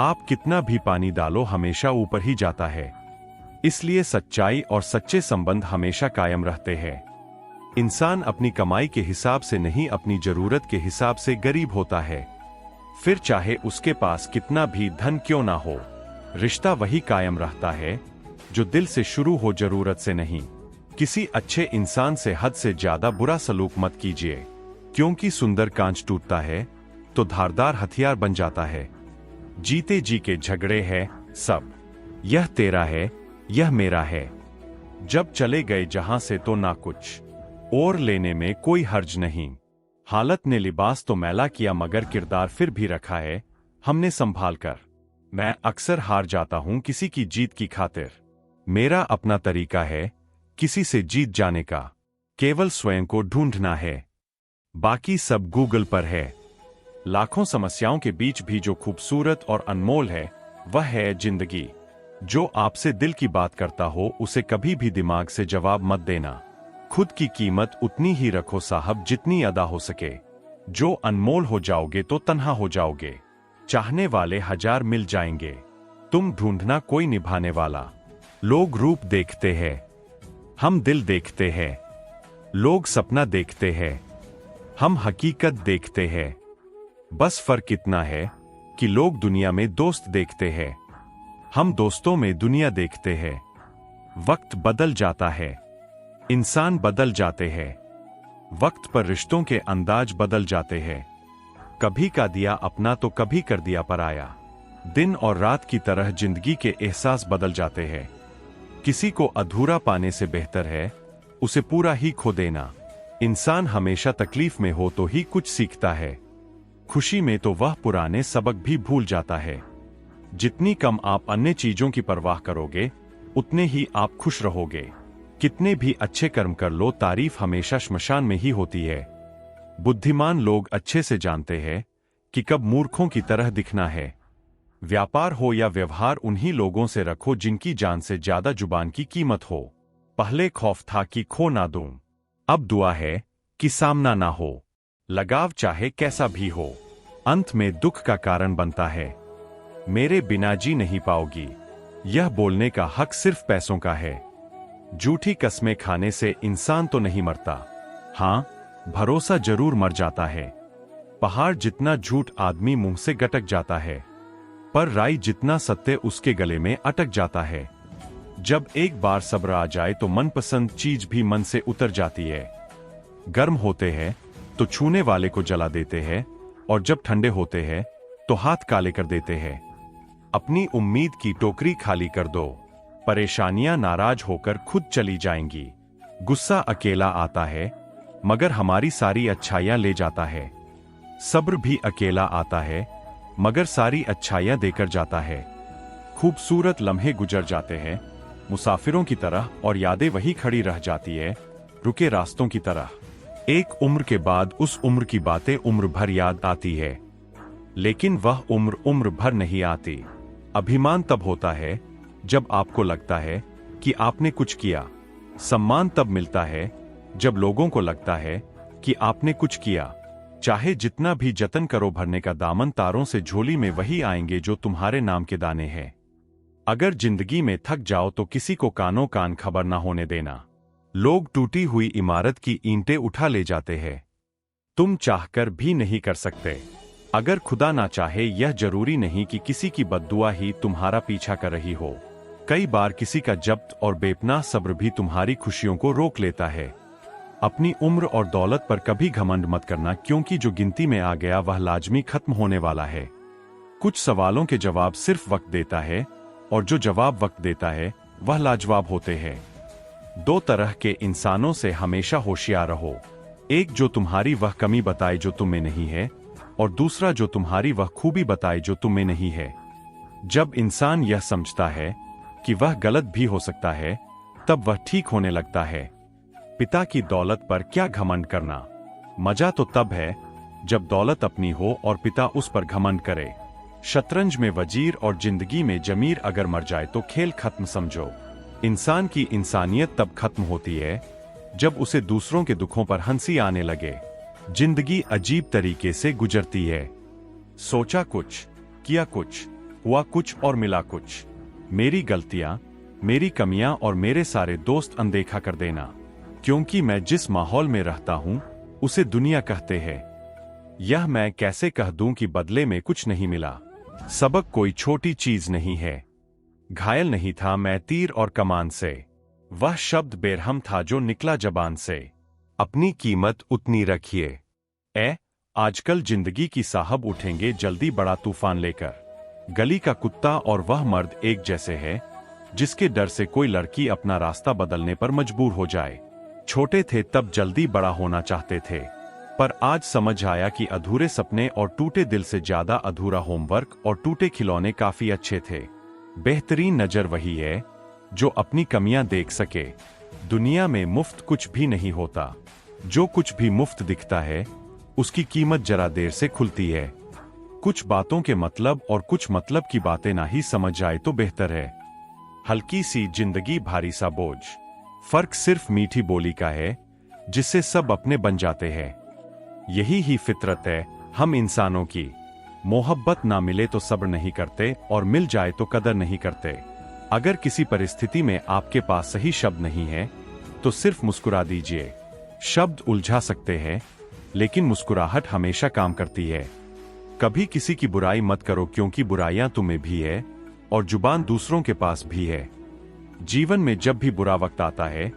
आप कितना भी पानी डालो हमेशा ऊपर ही जाता है। इसलिए सच्चाई और सच्चे संबंध हमेशा कायम रहते हैं। इंसान अपनी कमाई के हिसाब से नहीं, अपनी जरूरत के हिसाब से गरीब होता है। फिर चाहे उसके पास कितना भी धन क्यों ना हो, रिश्ता वही कायम रहता है जो दिल से शुरू हो, जरूरत से नहीं। किसी अच्छे इंसान से हद से ज्यादा बुरा सलूक मत कीजिए, क्योंकि सुंदर कांच टूटता है तो धारदार हथियार बन जाता है। जीते जी के झगड़े हैं सब, यह तेरा है यह मेरा है। जब चले गए जहां से तो ना कुछ और लेने में कोई हर्ज नहीं। हालत ने लिबास तो मैला किया मगर किरदार फिर भी रखा है हमने संभाल कर। मैं अक्सर हार जाता हूं किसी की जीत की खातिर। मेरा अपना तरीका है किसी से जीत जाने का, केवल स्वयं को ढूंढना है, बाकी सब गूगल पर है। लाखों समस्याओं के बीच भी जो खूबसूरत और अनमोल है वह है जिंदगी। जो आपसे दिल की बात करता हो उसे कभी भी दिमाग से जवाब मत देना। खुद की कीमत उतनी ही रखो साहब जितनी अदा हो सके। जो अनमोल हो जाओगे तो तन्हा हो जाओगे। चाहने वाले हजार मिल जाएंगे, तुम ढूंढना कोई निभाने वाला। लोग रूप देखते हैं, हम दिल देखते हैं। लोग सपना देखते हैं, हम हकीकत देखते हैं। बस फर्क इतना है कि लोग दुनिया में दोस्त देखते हैं, हम दोस्तों में दुनिया देखते हैं। वक्त बदल जाता है, इंसान बदल जाते हैं, वक्त पर रिश्तों के अंदाज बदल जाते हैं। कभी का दिया अपना तो कभी कर दिया पराया। दिन और रात की तरह जिंदगी के एहसास बदल जाते हैं। किसी को अधूरा पाने से बेहतर है उसे पूरा ही खो देना। इंसान हमेशा तकलीफ में हो तो ही कुछ सीखता है, खुशी में तो वह पुराने सबक भी भूल जाता है। जितनी कम आप अन्य चीजों की परवाह करोगे उतने ही आप खुश रहोगे। कितने भी अच्छे कर्म कर लो, तारीफ हमेशा श्मशान में ही होती है। बुद्धिमान लोग अच्छे से जानते हैं कि कब मूर्खों की तरह दिखना है। व्यापार हो या व्यवहार उन्हीं लोगों से रखो जिनकी जान से ज्यादा जुबान की कीमत हो। पहले खौफ था कि खो ना दूं, अब दुआ है कि सामना ना हो। लगाव चाहे कैसा भी हो अंत में दुख का कारण बनता है। मेरे बिना जी नहीं पाओगी, यह बोलने का हक सिर्फ पैसों का है। झूठी कस्में खाने से इंसान तो नहीं मरता, हाँ भरोसा जरूर मर जाता है। पहाड़ जितना झूठ आदमी मुंह से गटक जाता है, पर राई जितना सत्य उसके गले में अटक जाता है। जब एक बार सब्र आ जाए तो मनपसंद चीज भी मन से उतर जाती है। गर्म होते हैं तो छूने वाले को जला देते हैं, और जब ठंडे होते हैं तो हाथ काले कर देते हैं। अपनी उम्मीद की टोकरी खाली कर दो, परेशानियां नाराज होकर खुद चली जाएंगी। गुस्सा अकेला आता है मगर हमारी सारी अच्छाइयां ले जाता है। सब्र भी अकेला आता है मगर सारी अच्छाइयां देकर जाता है। खूबसूरत लम्हे गुजर जाते हैं मुसाफिरों की तरह, और यादें वही खड़ी रह जाती है रुके रास्तों की तरह। एक उम्र के बाद उस उम्र की बातें उम्र भर याद आती है, लेकिन वह उम्र उम्र भर नहीं आती। अभिमान तब होता है जब आपको लगता है कि आपने कुछ किया। सम्मान तब मिलता है जब लोगों को लगता है कि आपने कुछ किया, चाहे जितना भी जतन करो भरने का दामन तारों से झोली में वही आएंगे जो तुम्हारे नाम के दाने हैं। अगर जिंदगी में थक जाओ तो किसी को कानों कान खबर ना होने देना। लोग टूटी हुई इमारत की ईंटें उठा ले जाते हैं, तुम चाहकर भी नहीं कर सकते। अगर खुदा ना चाहे, यह जरूरी नहीं कि किसी की बद्दुआ ही तुम्हारा पीछा कर रही हो। कई बार किसी का जब्त और बेपनाह सब्र भी तुम्हारी खुशियों को रोक लेता है। अपनी उम्र और दौलत पर कभी घमंड मत करना, क्योंकि जो गिनती में आ गया वह लाजमी खत्म होने वाला है। कुछ सवालों के जवाब सिर्फ वक्त देता है, और जो जवाब वक्त देता है वह लाजवाब होते हैं। दो तरह के इंसानों से हमेशा होशियार रहो, एक जो तुम्हारी वह कमी बताए जो तुम में नहीं है, और दूसरा जो तुम्हारी वह खूबी बताए जो तुम में नहीं है। जब इंसान यह समझता है कि वह गलत भी हो सकता है, तब वह ठीक होने लगता है। पिता की दौलत पर क्या घमंड करना। मजा तो तब है जब दौलत अपनी हो और पिता उस पर घमंड करे। शतरंज में वजीर और जिंदगी में जमीर अगर मर जाए तो खेल खत्म समझो। इंसान की इंसानियत तब खत्म होती है जब उसे दूसरों के दुखों पर हंसी आने लगे। जिंदगी अजीब तरीके से गुजरती है। सोचा कुछ, किया कुछ, हुआ कुछ और मिला कुछ। मेरी गलतियां, मेरी कमियां और मेरे सारे दोस्त अनदेखा कर देना, क्योंकि मैं जिस माहौल में रहता हूं उसे दुनिया कहते हैं। यह मैं कैसे कह दूं कि बदले में कुछ नहीं मिला। सबक कोई छोटी चीज नहीं है। घायल नहीं था मैं तीर और कमान से, वह शब्द बेरहम था जो निकला जबान से। अपनी कीमत उतनी रखिए। आजकल जिंदगी की साहब उठेंगे जल्दी बड़ा तूफान लेकर। गली का कुत्ता और वह मर्द एक जैसे है जिसके डर से कोई लड़की अपना रास्ता बदलने पर मजबूर हो जाए। छोटे थे तब जल्दी बड़ा होना चाहते थे, पर आज समझ आया कि अधूरे सपने और टूटे दिल से ज्यादा अधूरा होमवर्क और टूटे खिलौने काफी अच्छे थे। बेहतरीन नजर वही है जो अपनी कमियां देख सके। दुनिया में मुफ्त कुछ भी नहीं होता। जो कुछ भी मुफ्त दिखता है उसकी कीमत जरा देर से खुलती है। कुछ बातों के मतलब और कुछ मतलब की बातें ना ही समझ आए तो बेहतर है। हल्की सी जिंदगी भारी सा बोझ। फर्क सिर्फ मीठी बोली का है जिससे सब अपने बन जाते हैं। यही ही फितरत है हम इंसानों की। मोहब्बत ना मिले तो सब्र नहीं करते, और मिल जाए तो कदर नहीं करते। अगर किसी परिस्थिति में आपके पास सही शब्द नहीं है तो सिर्फ मुस्कुरा दीजिए। शब्द उलझा सकते हैं, लेकिन मुस्कुराहट हमेशा काम करती है। कभी किसी की बुराई मत करो, क्योंकि बुराइयां तुम्हें भी है और जुबान दूसरों के पास भी है। जीवन में जब भी बुरा वक्त आता है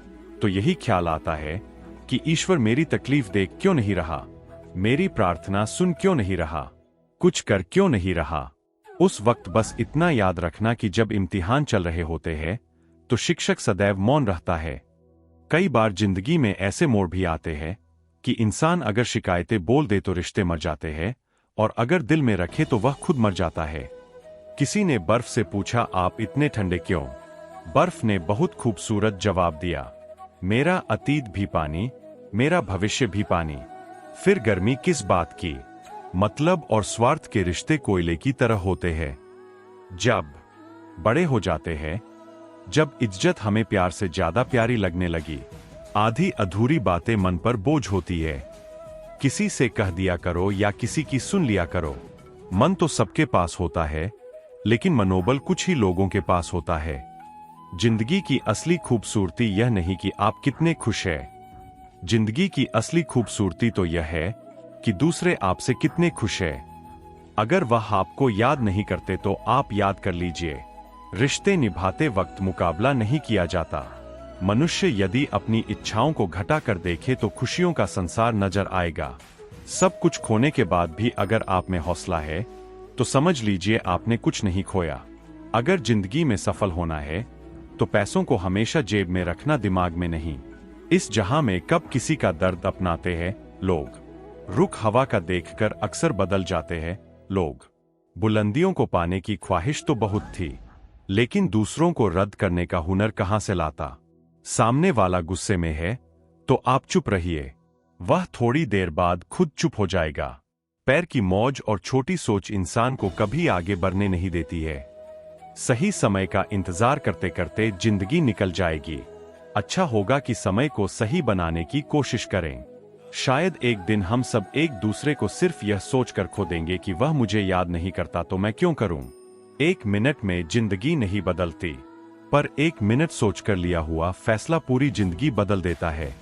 तो यही ख्याल आता है कि ईश्वर मेरी तकलीफ देख क्यों नहीं रहा, मेरी प्रार्थना सुन क्यों नहीं रहा, कुछ कर क्यों नहीं रहा। उस वक्त बस इतना याद रखना कि जब इम्तिहान चल रहे होते हैं तो शिक्षक सदैव मौन रहता है। कई बार जिंदगी में ऐसे मोड़ भी आते हैं कि इंसान अगर शिकायतें बोल दे तो रिश्ते मर जाते हैं, और अगर दिल में रखे तो वह खुद मर जाता है। किसी ने बर्फ से पूछा, आप इतने ठंडे क्यों? बर्फ ने बहुत खूबसूरत जवाब दिया, मेरा अतीत भी पानी, मेरा भविष्य भी पानी, फिर गर्मी किस बात की। मतलब और स्वार्थ के रिश्ते कोयले की तरह होते हैं। जब बड़े हो जाते हैं, जब इज्जत हमें प्यार से ज्यादा प्यारी लगने लगी, आधी अधूरी बातें मन पर बोझ होती है। किसी से कह दिया करो या किसी की सुन लिया करो। मन तो सबके पास होता है, लेकिन मनोबल कुछ ही लोगों के पास होता है। जिंदगी की असली खूबसूरती यह नहीं कि आप कितने खुश हैं। जिंदगी की असली खूबसूरती तो यह है कि दूसरे आपसे कितने खुश हैं। अगर वह आपको याद नहीं करते तो आप याद कर लीजिए। रिश्ते निभाते वक्त मुकाबला नहीं किया जाता। मनुष्य यदि अपनी इच्छाओं को घटा कर देखे तो खुशियों का संसार नजर आएगा। सब कुछ खोने के बाद भी अगर आप में हौसला है तो समझ लीजिए आपने कुछ नहीं खोया। अगर जिंदगी में सफल होना है तो पैसों को हमेशा जेब में रखना, दिमाग में नहीं। इस जहां में कब किसी का दर्द अपनाते हैं लोग। रुख हवा का देखकर अक्सर बदल जाते हैं लोग। बुलंदियों को पाने की ख्वाहिश तो बहुत थी, लेकिन दूसरों को रद्द करने का हुनर कहां से लाता। सामने वाला गुस्से में है तो आप चुप रहिए, वह थोड़ी देर बाद खुद चुप हो जाएगा। पैर की मौज और छोटी सोच इंसान को कभी आगे बढ़ने नहीं देती है। सही समय का इंतजार करते करते जिंदगी निकल जाएगी। अच्छा होगा कि समय को सही बनाने की कोशिश करें। शायद एक दिन हम सब एक दूसरे को सिर्फ यह सोचकर खो देंगे कि वह मुझे याद नहीं करता तो मैं क्यों करूं। 1 मिनट में जिंदगी नहीं बदलती, पर 1 मिनट सोचकर लिया हुआ फैसला पूरी जिंदगी बदल देता है।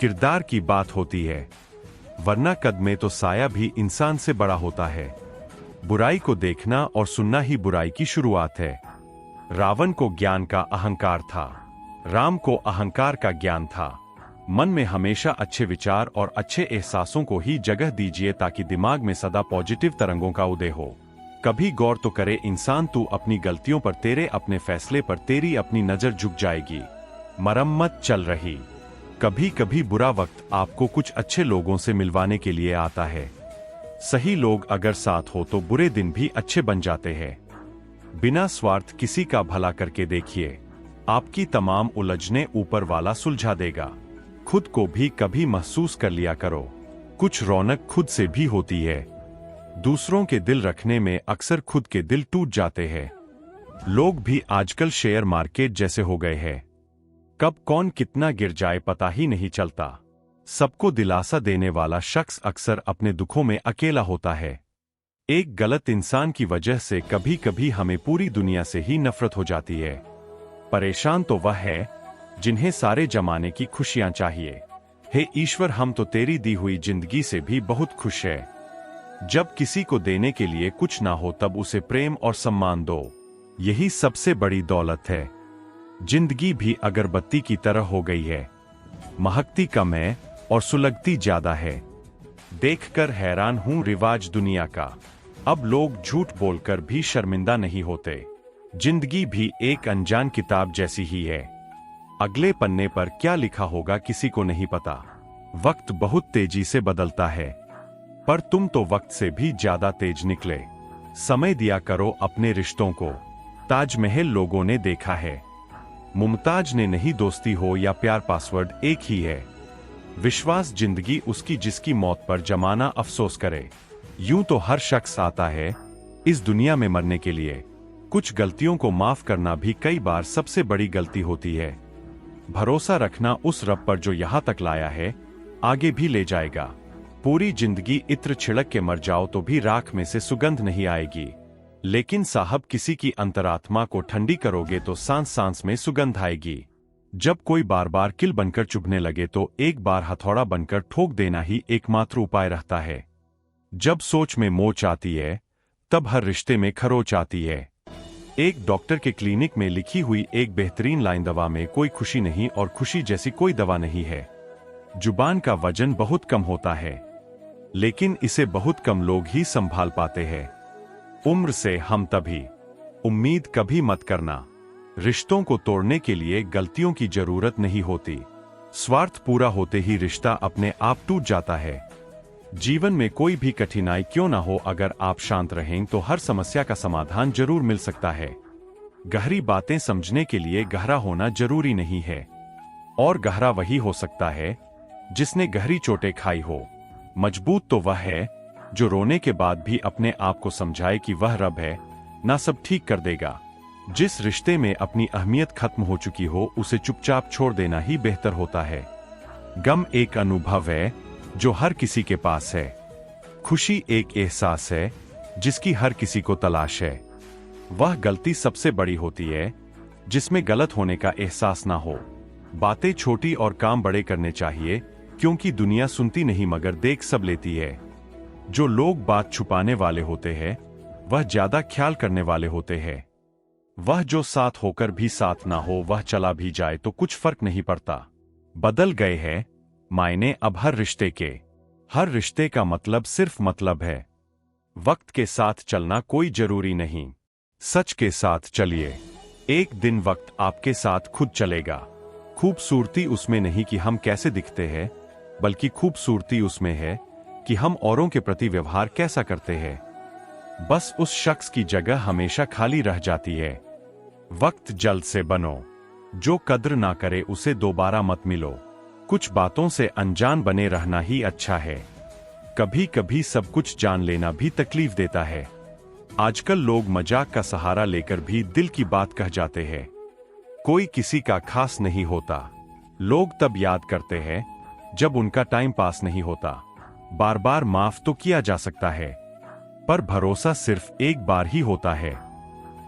किरदार की बात होती है, वरना कद में तो साया भी इंसान से बड़ा होता है। बुराई को देखना और सुनना ही बुराई की शुरुआत है। रावण को ज्ञान का अहंकार था, राम को अहंकार का ज्ञान था। मन में हमेशा अच्छे विचार और अच्छे एहसासों को ही जगह दीजिए ताकि दिमाग में सदा पॉजिटिव तरंगों का उदय हो। कभी गौर तो करे इंसान, तू अपनी गलतियों पर, तेरे अपने फैसले पर तेरी अपनी नजर झुक जाएगी। मरम्मत चल रही। कभी कभी बुरा वक्त आपको कुछ अच्छे लोगों से मिलवाने के लिए आता है। सही लोग अगर साथ हो तो बुरे दिन भी अच्छे बन जाते हैं। बिना स्वार्थ किसी का भला करके देखिए, आपकी तमाम उलझने ऊपर वाला सुलझा देगा। खुद को भी कभी महसूस कर लिया करो, कुछ रौनक खुद से भी होती है। दूसरों के दिल रखने में अक्सर खुद के दिल टूट जाते हैं। लोग भी आजकल शेयर मार्केट जैसे हो गए हैं, कब कौन कितना गिर जाए पता ही नहीं चलता। सबको दिलासा देने वाला शख्स अक्सर अपने दुखों में अकेला होता है। एक गलत इंसान की वजह से कभी कभी हमें पूरी दुनिया से ही नफरत हो जाती है। परेशान तो वह है जिन्हें सारे जमाने की खुशियां चाहिए। हे ईश्वर, हम तो तेरी दी हुई जिंदगी से भी बहुत खुश है। जब किसी को देने के लिए कुछ ना हो तब उसे प्रेम और सम्मान दो, यही सबसे बड़ी दौलत है। जिंदगी भी अगरबत्ती की तरह हो गई है, महकती कम है और सुलगती ज्यादा है। देखकर हैरान हूं रिवाज दुनिया का, अब लोग झूठ बोलकर भी शर्मिंदा नहीं होते। जिंदगी भी एक अनजान किताब जैसी ही है, अगले पन्ने पर क्या लिखा होगा किसी को नहीं पता। वक्त बहुत तेजी से बदलता है, पर तुम तो वक्त से भी ज्यादा तेज निकले। समय दिया करो अपने रिश्तों को। ताजमहल लोगों ने देखा है, मुमताज ने नहीं। दोस्ती हो या प्यार, पासवर्ड एक ही है। विश्वास जिंदगी उसकी जिसकी मौत पर जमाना अफसोस करे। यूं तो हर शख्स आता है इस दुनिया में मरने के लिए, कुछ गलतियों को माफ करना भी कई बार सबसे बड़ी गलती होती है। भरोसा रखना उस रब पर जो यहां तक लाया है, आगे भी ले जाएगा। पूरी जिंदगी इत्र छिड़क के मर जाओ तो भी राख में से सुगंध नहीं आएगी, लेकिन साहब किसी की अंतरात्मा को ठंडी करोगे तो सांस सांस में सुगंध आएगी। जब कोई बार बार किल बनकर चुभने लगे तो एक बार हथौड़ा बनकर ठोक देना ही एकमात्र उपाय रहता है। जब सोच में मोच आती है तब हर रिश्ते में खरोच आती है। एक डॉक्टर के क्लिनिक में लिखी हुई एक बेहतरीन लाइन, दवा में कोई खुशी नहीं और खुशी जैसी कोई दवा नहीं है। जुबान का वजन बहुत कम होता है, लेकिन इसे बहुत कम लोग ही संभाल पाते हैं। उम्र से हम तभी, उम्मीद कभी मत करना। रिश्तों को तोड़ने के लिए गलतियों की जरूरत नहीं होती, स्वार्थ पूरा होते ही रिश्ता अपने आप टूट जाता है। जीवन में कोई भी कठिनाई क्यों ना हो, अगर आप शांत रहें तो हर समस्या का समाधान जरूर मिल सकता है। गहरी बातें समझने के लिए गहरा होना जरूरी नहीं है, और गहरा वही हो सकता है जिसने गहरी चोटें खाई हो। मजबूत तो वह है जो रोने के बाद भी अपने आप को समझाए कि वह रब है, ना सब ठीक कर देगा। जिस रिश्ते में अपनी अहमियत खत्म हो चुकी हो उसे चुपचाप छोड़ देना ही बेहतर होता है। गम एक अनुभव है जो हर किसी के पास है। खुशी एक एहसास है जिसकी हर किसी को तलाश है। वह गलती सबसे बड़ी होती है जिसमें गलत होने का एहसास ना हो। बातें छोटी और काम बड़े करने चाहिए, क्योंकि दुनिया सुनती नहीं मगर देख सब लेती है। जो लोग बात छुपाने वाले होते हैं वह ज्यादा ख्याल करने वाले होते हैं। वह जो साथ होकर भी साथ ना हो, वह चला भी जाए तो कुछ फर्क नहीं पड़ता। बदल गए हैं मायने अब हर रिश्ते के। हर रिश्ते का मतलब सिर्फ मतलब है। वक्त के साथ चलना कोई जरूरी नहीं, सच के साथ चलिए। एक दिन वक्त आपके साथ खुद चलेगा। खूबसूरती उसमें नहीं कि हम कैसे दिखते हैं, बल्कि खूबसूरती उसमें है कि हम औरों के प्रति व्यवहार कैसा करते हैं। बस उस शख्स की जगह हमेशा खाली रह जाती है। वक्त जल्द से बनो, जो कद्र ना करे उसे दोबारा मत मिलो। कुछ बातों से अनजान बने रहना ही अच्छा है। कभी कभी सब कुछ जान लेना भी तकलीफ देता है। आजकल लोग मजाक का सहारा लेकर भी दिल की बात कह जाते हैं। कोई किसी का खास नहीं होता, लोग तब याद करते हैं जब उनका टाइम पास नहीं होता। बार बार माफ तो किया जा सकता है, पर भरोसा सिर्फ एक बार ही होता है।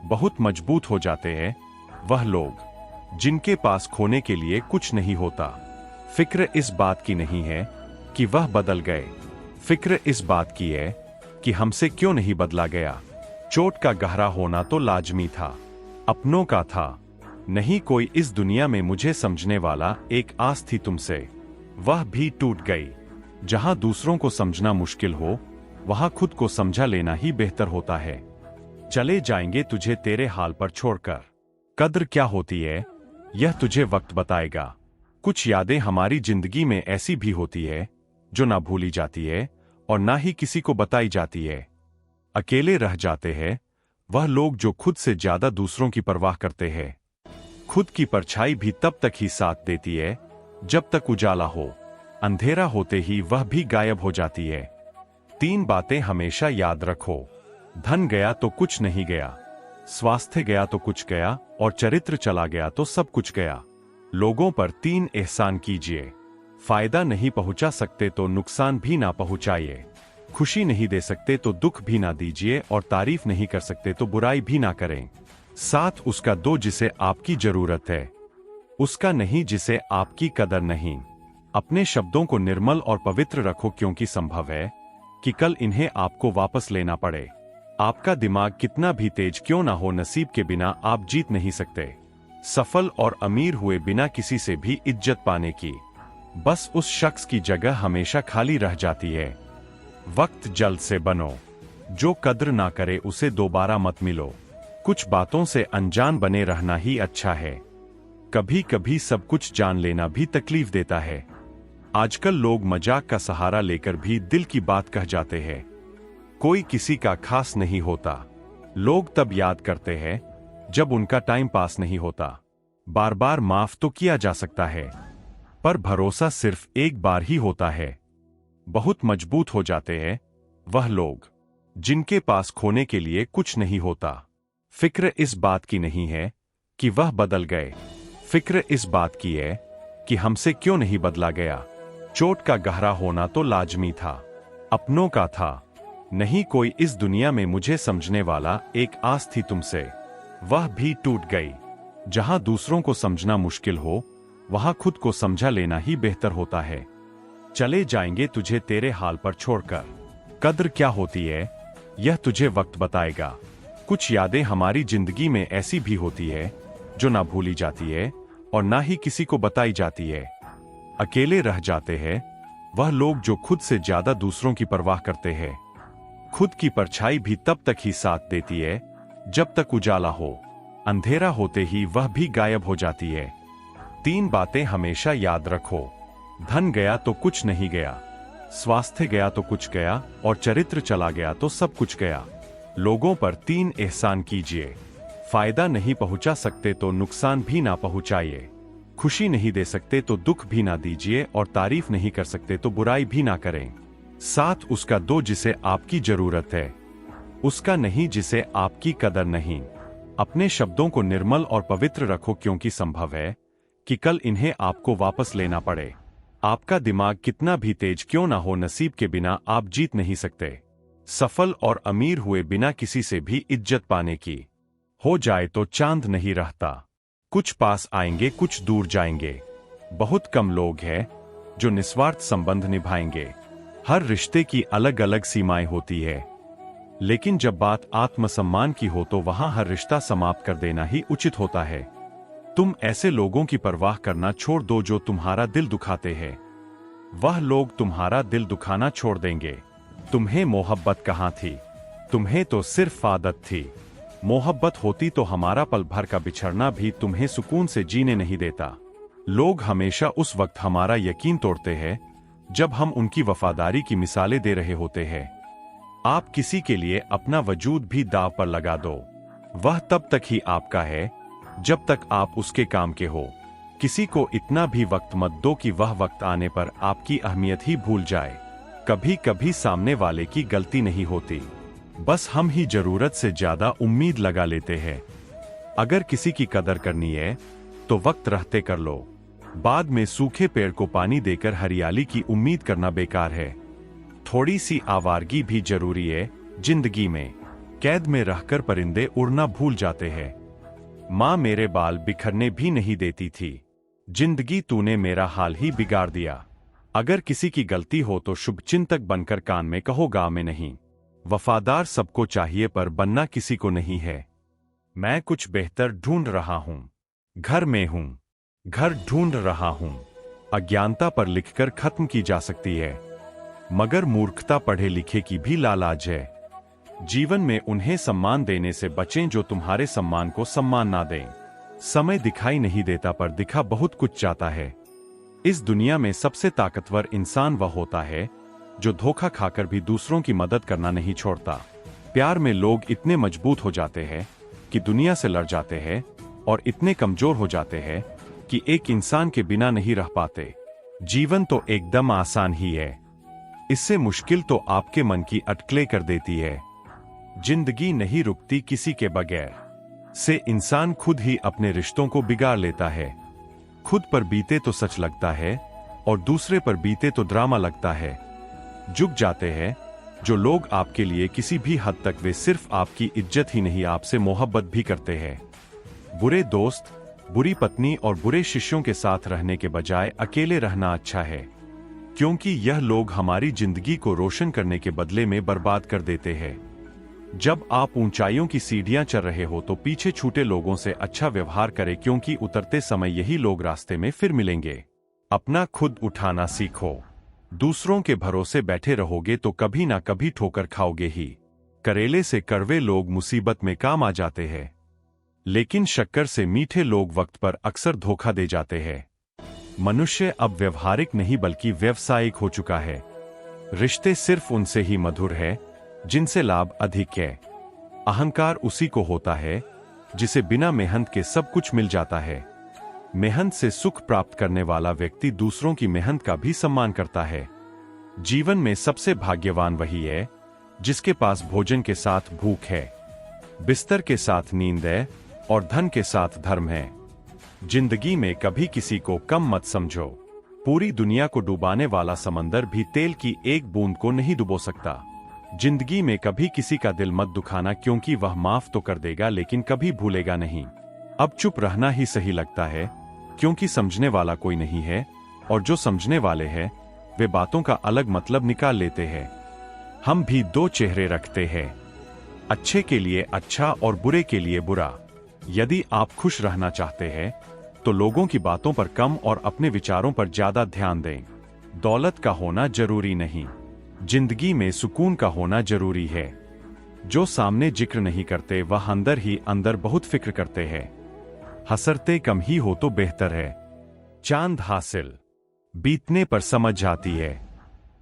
बहुत मजबूत हो जाते हैं वह लोग जिनके पास खोने के लिए कुछ नहीं होता। फिक्र इस बात की नहीं है कि वह बदल गए, फिक्र इस बात की है कि हमसे क्यों नहीं बदला गया। चोट का गहरा होना तो लाजमी था, अपनों का था। नहीं कोई इस दुनिया में मुझे समझने वाला। एक आस थी तुमसे, वह भी टूट गई। जहां दूसरों को समझना मुश्किल हो, वहां खुद को समझा लेना ही बेहतर होता है। चले जाएंगे तुझे तेरे हाल पर छोड़कर। कद्र क्या होती है यह तुझे वक्त बताएगा। कुछ यादें हमारी जिंदगी में ऐसी भी होती है जो ना भूली जाती है और ना ही किसी को बताई जाती है। अकेले रह जाते हैं वह लोग जो खुद से ज्यादा दूसरों की परवाह करते हैं। खुद की परछाई भी तब तक ही साथ देती है जब तक उजाला हो, अंधेरा होते ही वह भी गायब हो जाती है। 3 बातें हमेशा याद रखो। धन गया तो कुछ नहीं गया, स्वास्थ्य गया तो कुछ गया, और चरित्र चला गया तो सब कुछ गया। लोगों पर 3 एहसान कीजिए। फायदा नहीं पहुंचा सकते तो नुकसान भी ना पहुंचाइए। खुशी नहीं दे सकते तो दुख भी ना दीजिए, और तारीफ नहीं कर सकते तो बुराई भी ना करें। साथ उसका दो जिसे आपकी जरूरत है, उसका नहीं जिसे आपकी कदर नहीं। अपने शब्दों को निर्मल और पवित्र रखो, क्योंकि संभव है कि कल इन्हें आपको वापस लेना पड़े। आपका दिमाग कितना भी तेज क्यों ना हो, नसीब के बिना आप जीत नहीं सकते। सफल और अमीर हुए बिना किसी से भी इज्जत पाने की, बस उस शख्स की जगह हमेशा खाली रह जाती है। वक्त जल्द से बनो, जो कद्र ना करे उसे दोबारा मत मिलो। कुछ बातों से अनजान बने रहना ही अच्छा है। कभी कभी सब कुछ जान लेना भी तकलीफ देता है। आजकल लोग मजाक का सहारा लेकर भी दिल की बात कह जाते हैं। कोई किसी का खास नहीं होता। लोग तब याद करते हैं जब उनका टाइम पास नहीं होता। बार बार माफ तो किया जा सकता है, पर भरोसा सिर्फ एक बार ही होता है। बहुत मजबूत हो जाते हैं वह लोग जिनके पास खोने के लिए कुछ नहीं होता। फिक्र इस बात की नहीं है कि वह बदल गए, फिक्र इस बात की है कि हमसे क्यों नहीं बदला गया। चोट का गहरा होना तो लाजमी था, अपनों का था। नहीं कोई इस दुनिया में मुझे समझने वाला। एक आस थी तुमसे, वह भी टूट गई। जहां दूसरों को समझना मुश्किल हो, वहां खुद को समझा लेना ही बेहतर होता है। चले जाएंगे तुझे तेरे हाल पर छोड़कर। कद्र क्या होती है यह तुझे वक्त बताएगा। कुछ यादें हमारी जिंदगी में ऐसी भी होती है जो ना भूली जाती है और ना ही किसी को बताई जाती है। अकेले रह जाते हैं वह लोग जो खुद से ज्यादा दूसरों की परवाह करते हैं। खुद की परछाई भी तब तक ही साथ देती है जब तक उजाला हो, अंधेरा होते ही वह भी गायब हो जाती है। 3 बातें हमेशा याद रखो। धन गया तो कुछ नहीं गया, स्वास्थ्य गया तो कुछ गया, और चरित्र चला गया तो सब कुछ गया। लोगों पर 3 एहसान कीजिए। फायदा नहीं पहुंचा सकते तो नुकसान भी ना पहुंचाइए। खुशी नहीं दे सकते तो दुख भी ना दीजिए, और तारीफ नहीं कर सकते तो बुराई भी ना करें। साथ उसका दो जिसे आपकी जरूरत है, उसका नहीं जिसे आपकी कदर नहीं। अपने शब्दों को निर्मल और पवित्र रखो, क्योंकि संभव है कि कल इन्हें आपको वापस लेना पड़े। आपका दिमाग कितना भी तेज क्यों ना हो, नसीब के बिना आप जीत नहीं सकते। सफल और अमीर हुए बिना किसी से भी इज्जत पाने की, हो जाए तो चांद नहीं रहता। कुछ पास आएंगे कुछ दूर जाएंगे। बहुत कम लोग हैं जो निस्वार्थ संबंध निभाएंगे। हर रिश्ते की अलग अलग सीमाएं होती है, लेकिन जब बात आत्मसम्मान की हो तो वहां हर रिश्ता समाप्त कर देना ही उचित होता है। तुम ऐसे लोगों की परवाह करना छोड़ दो जो तुम्हारा दिल दुखाते हैं। वह लोग तुम्हारा दिल दुखाना छोड़ देंगे। तुम्हें मोहब्बत कहाँ थी, तुम्हें तो सिर्फ आदत थी। मोहब्बत होती तो हमारा पल भर का बिछड़ना भी तुम्हें सुकून से जीने नहीं देता। लोग हमेशा उस वक्त हमारा यकीन तोड़ते हैं जब हम उनकी वफादारी की मिसालें दे रहे होते हैं। आप किसी के लिए अपना वजूद भी दांव पर लगा दो, वह तब तक ही आपका है जब तक आप उसके काम के हो। किसी को इतना भी वक्त मत दो कि वह वक्त आने पर आपकी अहमियत ही भूल जाए। कभी कभी सामने वाले की गलती नहीं होती, बस हम ही जरूरत से ज्यादा उम्मीद लगा लेते हैं। अगर किसी की कदर करनी है तो वक्त रहते कर लो, बाद में सूखे पेड़ को पानी देकर हरियाली की उम्मीद करना बेकार है। थोड़ी सी आवारगी भी जरूरी है जिंदगी में। कैद में रहकर परिंदे उड़ना भूल जाते हैं। माँ मेरे बाल बिखरने भी नहीं देती थी। जिंदगी तूने मेरा हाल ही बिगाड़ दिया। अगर किसी की गलती हो तो शुभचिंतक बनकर कान में कहो गाँव में नहीं। वफादार सबको चाहिए पर बनना किसी को नहीं है। मैं कुछ बेहतर ढूंढ रहा हूं। घर में हूं। घर ढूंढ रहा हूं। अज्ञानता पर लिखकर खत्म की जा सकती है, मगर मूर्खता पढ़े लिखे की भी लालाज है। जीवन में उन्हें सम्मान देने से बचें जो तुम्हारे सम्मान को सम्मान ना दें। समय दिखाई नहीं देता पर दिखा बहुत कुछ चाहता है। इस दुनिया में सबसे ताकतवर इंसान वह होता है जो धोखा खाकर भी दूसरों की मदद करना नहीं छोड़ता। प्यार में लोग इतने मजबूत हो जाते हैं कि दुनिया से लड़ जाते हैं, और इतने कमजोर हो जाते हैं कि एक इंसान के बिना नहीं रह पाते। जीवन तो एकदम आसान ही है, इससे मुश्किल तो आपके मन की अटकलें कर देती है। जिंदगी नहीं रुकती किसी के बगैर से इंसान खुद ही अपने रिश्तों को बिगाड़ लेता है। खुद पर बीते तो सच लगता है और दूसरे पर बीते तो ड्रामा लगता है। झुक जाते हैं जो लोग आपके लिए किसी भी हद तक, वे सिर्फ आपकी इज्जत ही नहीं आपसे मोहब्बत भी करते हैं। बुरे दोस्त, बुरी पत्नी और बुरे शिष्यों के साथ रहने के बजाय अकेले रहना अच्छा है, क्योंकि यह लोग हमारी जिंदगी को रोशन करने के बदले में बर्बाद कर देते हैं। जब आप ऊंचाइयों की सीढ़ियां चढ़ रहे हो तो पीछे छूटे लोगों से अच्छा व्यवहार करें, क्योंकि उतरते समय यही लोग रास्ते में फिर मिलेंगे। अपना खुद उठाना सीखो। दूसरों के भरोसे बैठे रहोगे तो कभी ना कभी ठोकर खाओगे ही। करेले से कड़वे लोग मुसीबत में काम आ जाते हैं, लेकिन शक्कर से मीठे लोग वक्त पर अक्सर धोखा दे जाते हैं। मनुष्य अब व्यवहारिक नहीं बल्कि व्यावसायिक हो चुका है। रिश्ते सिर्फ उनसे ही मधुर है जिनसे लाभ अधिक है। अहंकार उसी को होता है जिसे बिना मेहनत के सब कुछ मिल जाता है। मेहनत से सुख प्राप्त करने वाला व्यक्ति दूसरों की मेहनत का भी सम्मान करता है। जीवन में सबसे भाग्यवान वही है जिसके पास भोजन के साथ भूख है, बिस्तर के साथ नींद है और धन के साथ धर्म है। जिंदगी में कभी किसी को कम मत समझो। पूरी दुनिया को डुबाने वाला समंदर भी तेल की एक बूंद को नहीं डुबो सकता। जिंदगी में कभी किसी का दिल मत दुखाना, क्योंकि वह माफ तो कर देगा लेकिन कभी भूलेगा नहीं। अब चुप रहना ही सही लगता है, क्योंकि समझने वाला कोई नहीं है, और जो समझने वाले हैं वे बातों का अलग मतलब निकाल लेते हैं। हम भी दो चेहरे रखते हैं, अच्छे के लिए अच्छा और बुरे के लिए बुरा। यदि आप खुश रहना चाहते हैं तो लोगों की बातों पर कम और अपने विचारों पर ज्यादा ध्यान दें। दौलत का होना जरूरी नहीं, जिंदगी में सुकून का होना जरूरी है। जो सामने जिक्र नहीं करते वह अंदर ही अंदर बहुत फिक्र करते हैं। हसरते कम ही हो तो बेहतर है। चांद हासिल बीतने पर समझ जाती है।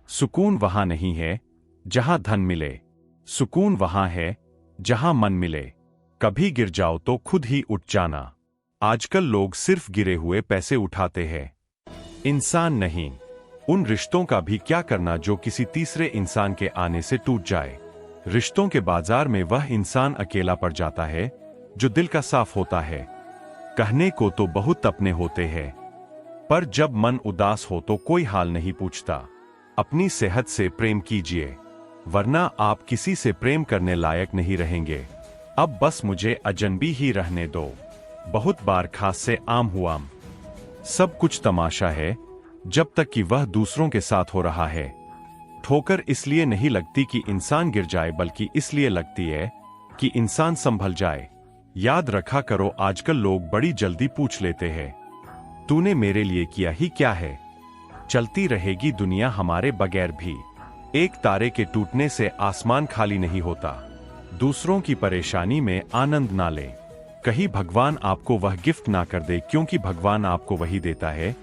सुकून वहां नहीं है जहां धन मिले, सुकून वहां है जहां मन मिले। कभी गिर जाओ तो खुद ही उठ जाना। आजकल लोग सिर्फ गिरे हुए पैसे उठाते हैं, इंसान नहीं। उन रिश्तों का भी क्या करना जो किसी तीसरे इंसान के आने से टूट जाए। रिश्तों के बाजार में वह इंसान अकेला पड़ जाता है जो दिल का साफ होता है। कहने को तो बहुत अपने होते हैं, पर जब मन उदास हो तो कोई हाल नहीं पूछता। अपनी सेहत से प्रेम कीजिए, वरना आप किसी से प्रेम करने लायक नहीं रहेंगे। अब बस मुझे अजनबी ही रहने दो। बहुत बार खास से आम हुआ। सब कुछ तमाशा है जब तक कि वह दूसरों के साथ हो रहा है। ठोकर इसलिए नहीं लगती कि इंसान गिर जाए, बल्कि इसलिए लगती है कि इंसान संभल जाए। याद रखा करो, आजकल लोग बड़ी जल्दी पूछ लेते हैं, तूने मेरे लिए किया ही क्या है। चलती रहेगी दुनिया हमारे बगैर भी। एक तारे के टूटने से आसमान खाली नहीं होता। दूसरों की परेशानी में आनंद ना ले। कहीं भगवान आपको वह गिफ्ट ना कर दे, क्योंकि भगवान आपको वही देता है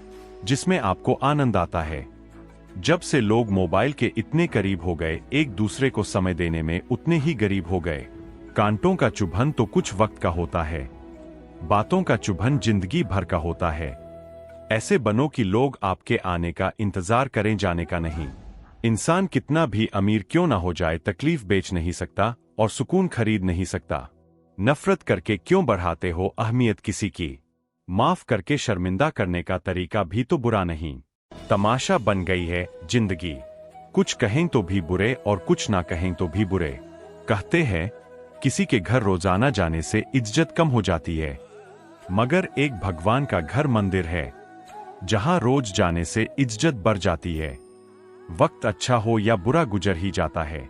जिसमें आपको आनंद आता है। जब से लोग मोबाइल के इतने करीब हो गए, एक दूसरे को समय देने में उतने ही गरीब हो गए। कांटों का चुभन तो कुछ वक्त का होता है, बातों का चुभन जिंदगी भर का होता है। ऐसे बनो कि लोग आपके आने का इंतजार करें, जाने का नहीं। इंसान कितना भी अमीर क्यों ना हो जाए, तकलीफ बेच नहीं सकता और सुकून खरीद नहीं सकता। नफरत करके क्यों बढ़ाते हो अहमियत किसी की। माफ करके शर्मिंदा करने का तरीका भी तो बुरा नहीं। तमाशा बन गई है जिंदगी, कुछ कहें तो भी बुरे और कुछ ना कहें तो भी बुरे। कहते हैं किसी के घर रोजाना जाने से इज्जत कम हो जाती है, मगर एक भगवान का घर मंदिर है जहां रोज जाने से इज्जत बढ़ जाती है। वक्त अच्छा हो या बुरा गुजर ही जाता है,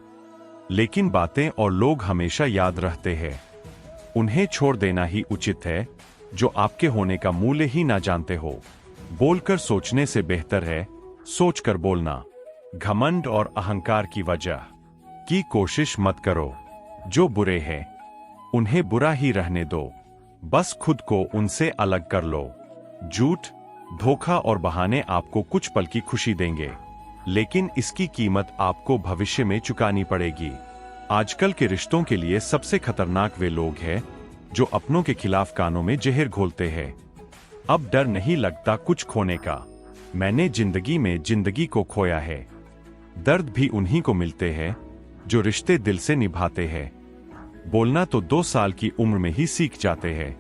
लेकिन बातें और लोग हमेशा याद रहते हैं। उन्हें छोड़ देना ही उचित है जो आपके होने का मूल्य ही ना जानते हो। बोलकर सोचने से बेहतर है सोचकर बोलना। घमंड और अहंकार की वजह की कोशिश मत करो। जो बुरे हैं उन्हें बुरा ही रहने दो, बस खुद को उनसे अलग कर लो। झूठ, धोखा और बहाने आपको कुछ पल की खुशी देंगे, लेकिन इसकी कीमत आपको भविष्य में चुकानी पड़ेगी। आजकल के रिश्तों के लिए सबसे खतरनाक वे लोग हैं जो अपनों के खिलाफ कानों में जहर घोलते हैं। अब डर नहीं लगता कुछ खोने का। मैंने जिंदगी में जिंदगी को खोया है। दर्द भी उन्हीं को मिलते हैं जो रिश्ते दिल से निभाते हैं। बोलना तो 2 साल की उम्र में ही सीख जाते हैं,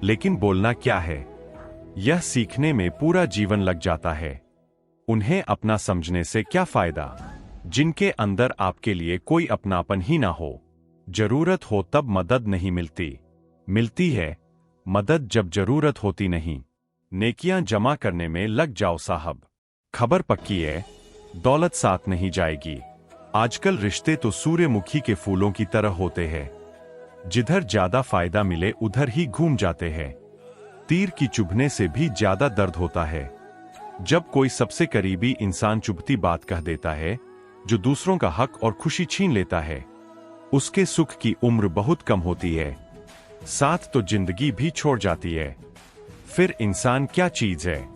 लेकिन बोलना क्या है यह सीखने में पूरा जीवन लग जाता है। उन्हें अपना समझने से क्या फायदा जिनके अंदर आपके लिए कोई अपनापन ही ना हो। जरूरत हो तब मदद नहीं मिलती, मिलती है मदद जब जरूरत होती नहीं। नेकियां जमा करने में लग जाओ साहब, खबर पक्की है दौलत साथ नहीं जाएगी। आजकल रिश्ते तो सूर्यमुखी के फूलों की तरह होते हैं, जिधर ज्यादा फायदा मिले उधर ही घूम जाते हैं। तीर की चुभने से भी ज्यादा दर्द होता है जब कोई सबसे करीबी इंसान चुभती बात कह देता है, जो दूसरों का हक और खुशी छीन लेता है। उसके सुख की उम्र बहुत कम होती है, साथ तो जिंदगी भी छोड़ जाती है। फिर इंसान क्या चीज है?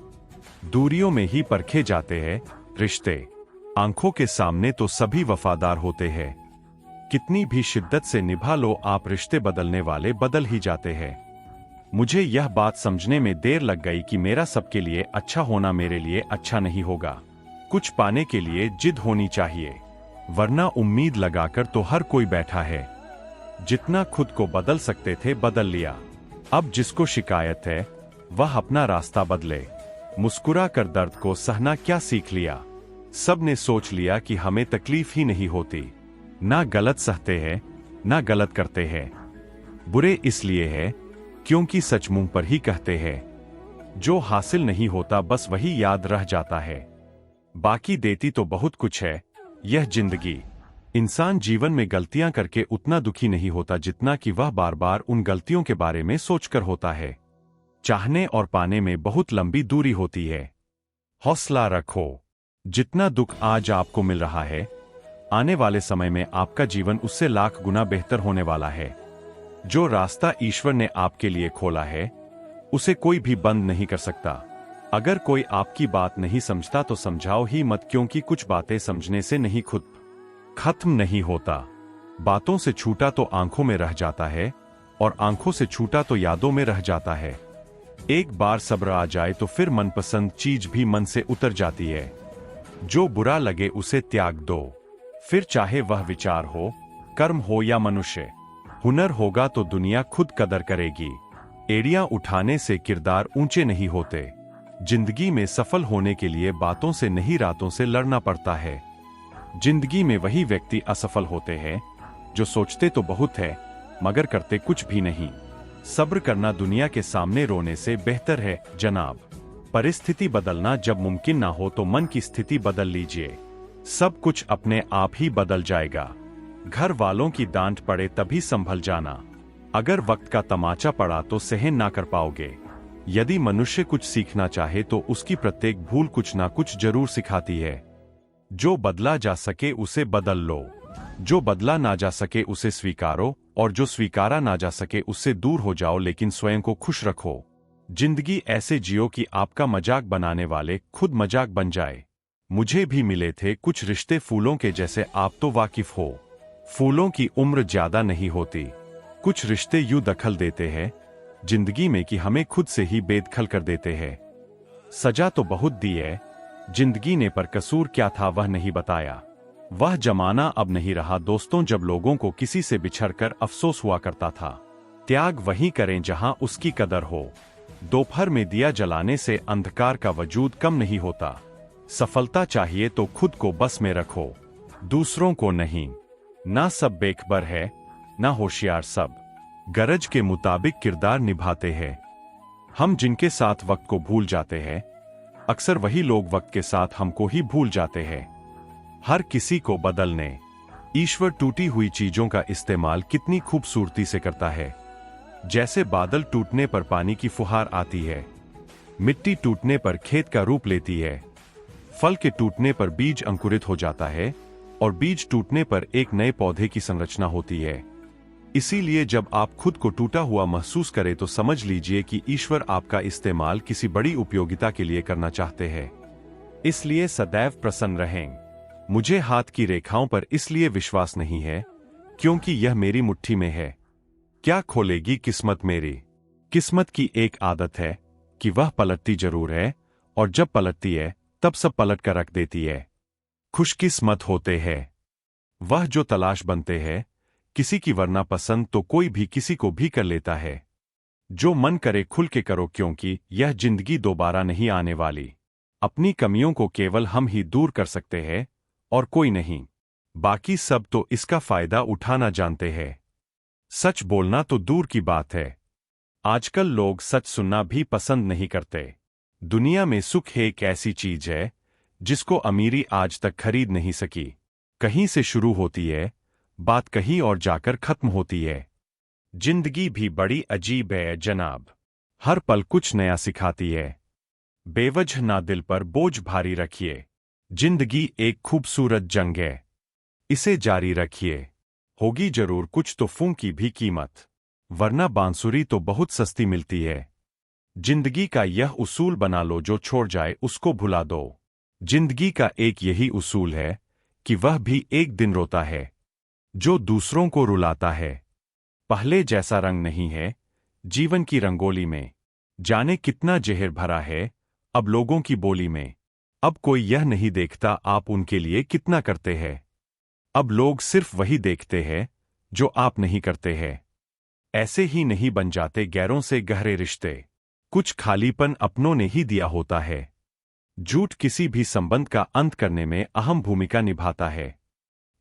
दूरियों में ही परखे जाते हैं रिश्ते। आंखों के सामने तो सभी वफादार होते हैं, कितनी भी शिद्दत से निभा लो आप, रिश्ते बदलने वाले बदल ही जाते हैं। मुझे यह बात समझने में देर लग गई कि मेरा सबके लिए अच्छा होना मेरे लिए अच्छा नहीं होगा। कुछ पाने के लिए जिद होनी चाहिए, वरना उम्मीद लगाकर तो हर कोई बैठा है। जितना खुद को बदल सकते थे बदल लिया। अब जिसको शिकायत है वह अपना रास्ता बदले। मुस्कुरा कर दर्द को सहना क्या सीख लिया। सब ने सोच लिया कि हमें तकलीफ ही नहीं होती। ना गलत सहते हैं ना गलत करते हैं। बुरे इसलिए है क्योंकि सच मुंह पर ही कहते हैं। जो हासिल नहीं होता बस वही याद रह जाता है, बाकी देती तो बहुत कुछ है यह जिंदगी। इंसान जीवन में गलतियां करके उतना दुखी नहीं होता जितना कि वह बार बार उन गलतियों के बारे में सोचकर होता है। चाहने और पाने में बहुत लंबी दूरी होती है। हौसला रखो। जितना दुख आज आपको मिल रहा है, आने वाले समय में आपका जीवन उससे लाख गुना बेहतर होने वाला है। जो रास्ता ईश्वर ने आपके लिए खोला है उसे कोई भी बंद नहीं कर सकता। अगर कोई आपकी बात नहीं समझता तो समझाओ ही मत, क्योंकि कुछ बातें समझने से नहीं खुद खत्म नहीं होता। बातों से छूटा तो आंखों में रह जाता है और आंखों से छूटा तो यादों में रह जाता है। एक बार सब्र आ जाए तो फिर मनपसंद चीज भी मन से उतर जाती है। जो बुरा लगे उसे त्याग दो, फिर चाहे वह विचार हो, कर्म हो या मनुष्य। हुनर होगा तो दुनिया खुद कदर करेगी। एड़ियां उठाने से किरदार ऊंचे नहीं होते। जिंदगी में सफल होने के लिए बातों से नहीं रातों से लड़ना पड़ता है। जिंदगी में वही व्यक्ति असफल होते हैं जो सोचते तो बहुत है मगर करते कुछ भी नहीं। सब्र करना दुनिया के सामने रोने से बेहतर है जनाब। परिस्थिति बदलना जब मुमकिन ना हो तो मन की स्थिति बदल लीजिए, सब कुछ अपने आप ही बदल जाएगा। घर वालों की डांट पड़े तभी संभल जाना। अगर वक्त का तमाचा पड़ा तो सहन ना कर पाओगे। यदि मनुष्य कुछ सीखना चाहे तो उसकी प्रत्येक भूल कुछ ना कुछ जरूर सिखाती है। जो बदला जा सके उसे बदल लो, जो बदला ना जा सके उसे स्वीकारो, और जो स्वीकारा ना जा सके उससे दूर हो जाओ, लेकिन स्वयं को खुश रखो। जिंदगी ऐसे जियो कि आपका मजाक बनाने वाले खुद मजाक बन जाए। मुझे भी मिले थे कुछ रिश्ते फूलों के जैसे, आप तो वाकिफ हो। फूलों की उम्र ज्यादा नहीं होती। कुछ रिश्ते यूं दखल देते हैं जिंदगी में कि हमें खुद से ही बेदखल कर देते हैं। सजा तो बहुत दी है जिंदगी ने, पर कसूर क्या था वह नहीं बताया। वह जमाना अब नहीं रहा दोस्तों जब लोगों को किसी से बिछड़कर अफसोस हुआ करता था। त्याग वही करें जहां उसकी कदर हो। दोपहर में दिया जलाने से अंधकार का वजूद कम नहीं होता। सफलता चाहिए तो खुद को बस में रखो, दूसरों को नहीं। ना सब बेखबर है, ना होशियार सब गरज के मुताबिक किरदार निभाते हैं। हम जिनके साथ वक्त को भूल जाते हैं, अक्सर वही लोग वक्त के साथ हमको ही भूल जाते हैं। हर किसी को बदलने ईश्वर टूटी हुई चीजों का इस्तेमाल कितनी खूबसूरती से करता है। जैसे बादल टूटने पर पानी की फुहार आती है, मिट्टी टूटने पर खेत का रूप लेती है, फल के टूटने पर बीज अंकुरित हो जाता है और बीज टूटने पर एक नए पौधे की संरचना होती है। इसीलिए जब आप खुद को टूटा हुआ महसूस करें तो समझ लीजिए कि ईश्वर आपका इस्तेमाल किसी बड़ी उपयोगिता के लिए करना चाहते हैं। इसलिए सदैव प्रसन्न रहें। मुझे हाथ की रेखाओं पर इसलिए विश्वास नहीं है क्योंकि यह मेरी मुट्ठी में है। क्या खोलेगी किस्मत मेरी? किस्मत की एक आदत है कि वह पलटती जरूर है, और जब पलटती है तब सब पलट कर रख देती है। खुशकिस्मत होते हैं वह जो तलाश बनते हैं किसी की, वरना पसंद तो कोई भी किसी को भी कर लेता है। जो मन करे खुल के करो, क्योंकि यह जिंदगी दोबारा नहीं आने वाली। अपनी कमियों को केवल हम ही दूर कर सकते हैं और कोई नहीं। बाकी सब तो इसका फायदा उठाना जानते हैं। सच बोलना तो दूर की बात है, आजकल लोग सच सुनना भी पसंद नहीं करते। दुनिया में सुख एक ऐसी चीज है जिसको अमीरी आज तक खरीद नहीं सकी। कहीं से शुरू होती है, बात कहीं और जाकर खत्म होती है। जिंदगी भी बड़ी अजीब है जनाब, हर पल कुछ नया सिखाती है। बेवजह ना दिल पर बोझ भारी रखिए। जिंदगी एक खूबसूरत जंग है, इसे जारी रखिए। होगी जरूर कुछ तो फूं की भी कीमत, वरना बांसुरी तो बहुत सस्ती मिलती है। जिंदगी का यह उसूल बना लो, जो छोड़ जाए उसको भुला दो। जिंदगी का एक यही उसूल है कि वह भी एक दिन रोता है जो दूसरों को रुलाता है। पहले जैसा रंग नहीं है जीवन की रंगोली में, जाने कितना जहर भरा है अब लोगों की बोली में। अब कोई यह नहीं देखता आप उनके लिए कितना करते हैं, अब लोग सिर्फ वही देखते हैं जो आप नहीं करते हैं। ऐसे ही नहीं बन जाते गैरों से गहरे रिश्ते, कुछ खालीपन अपनों ने ही दिया होता है। झूठ किसी भी संबंध का अंत करने में अहम भूमिका निभाता है,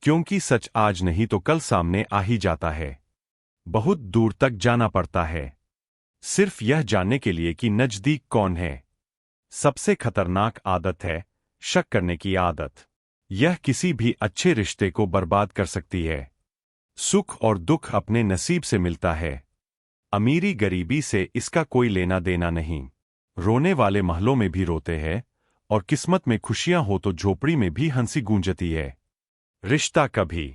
क्योंकि सच आज नहीं तो कल सामने आ ही जाता है। बहुत दूर तक जाना पड़ता है सिर्फ यह जानने के लिए कि नजदीक कौन है। सबसे खतरनाक आदत है शक करने की आदत। यह किसी भी अच्छे रिश्ते को बर्बाद कर सकती है। सुख और दुख अपने नसीब से मिलता है, अमीरी गरीबी से इसका कोई लेना देना नहीं। रोने वाले महलों में भी रोते हैं, और किस्मत में खुशियां हो तो झोपड़ी में भी हंसी गूंजती है। रिश्ता कभी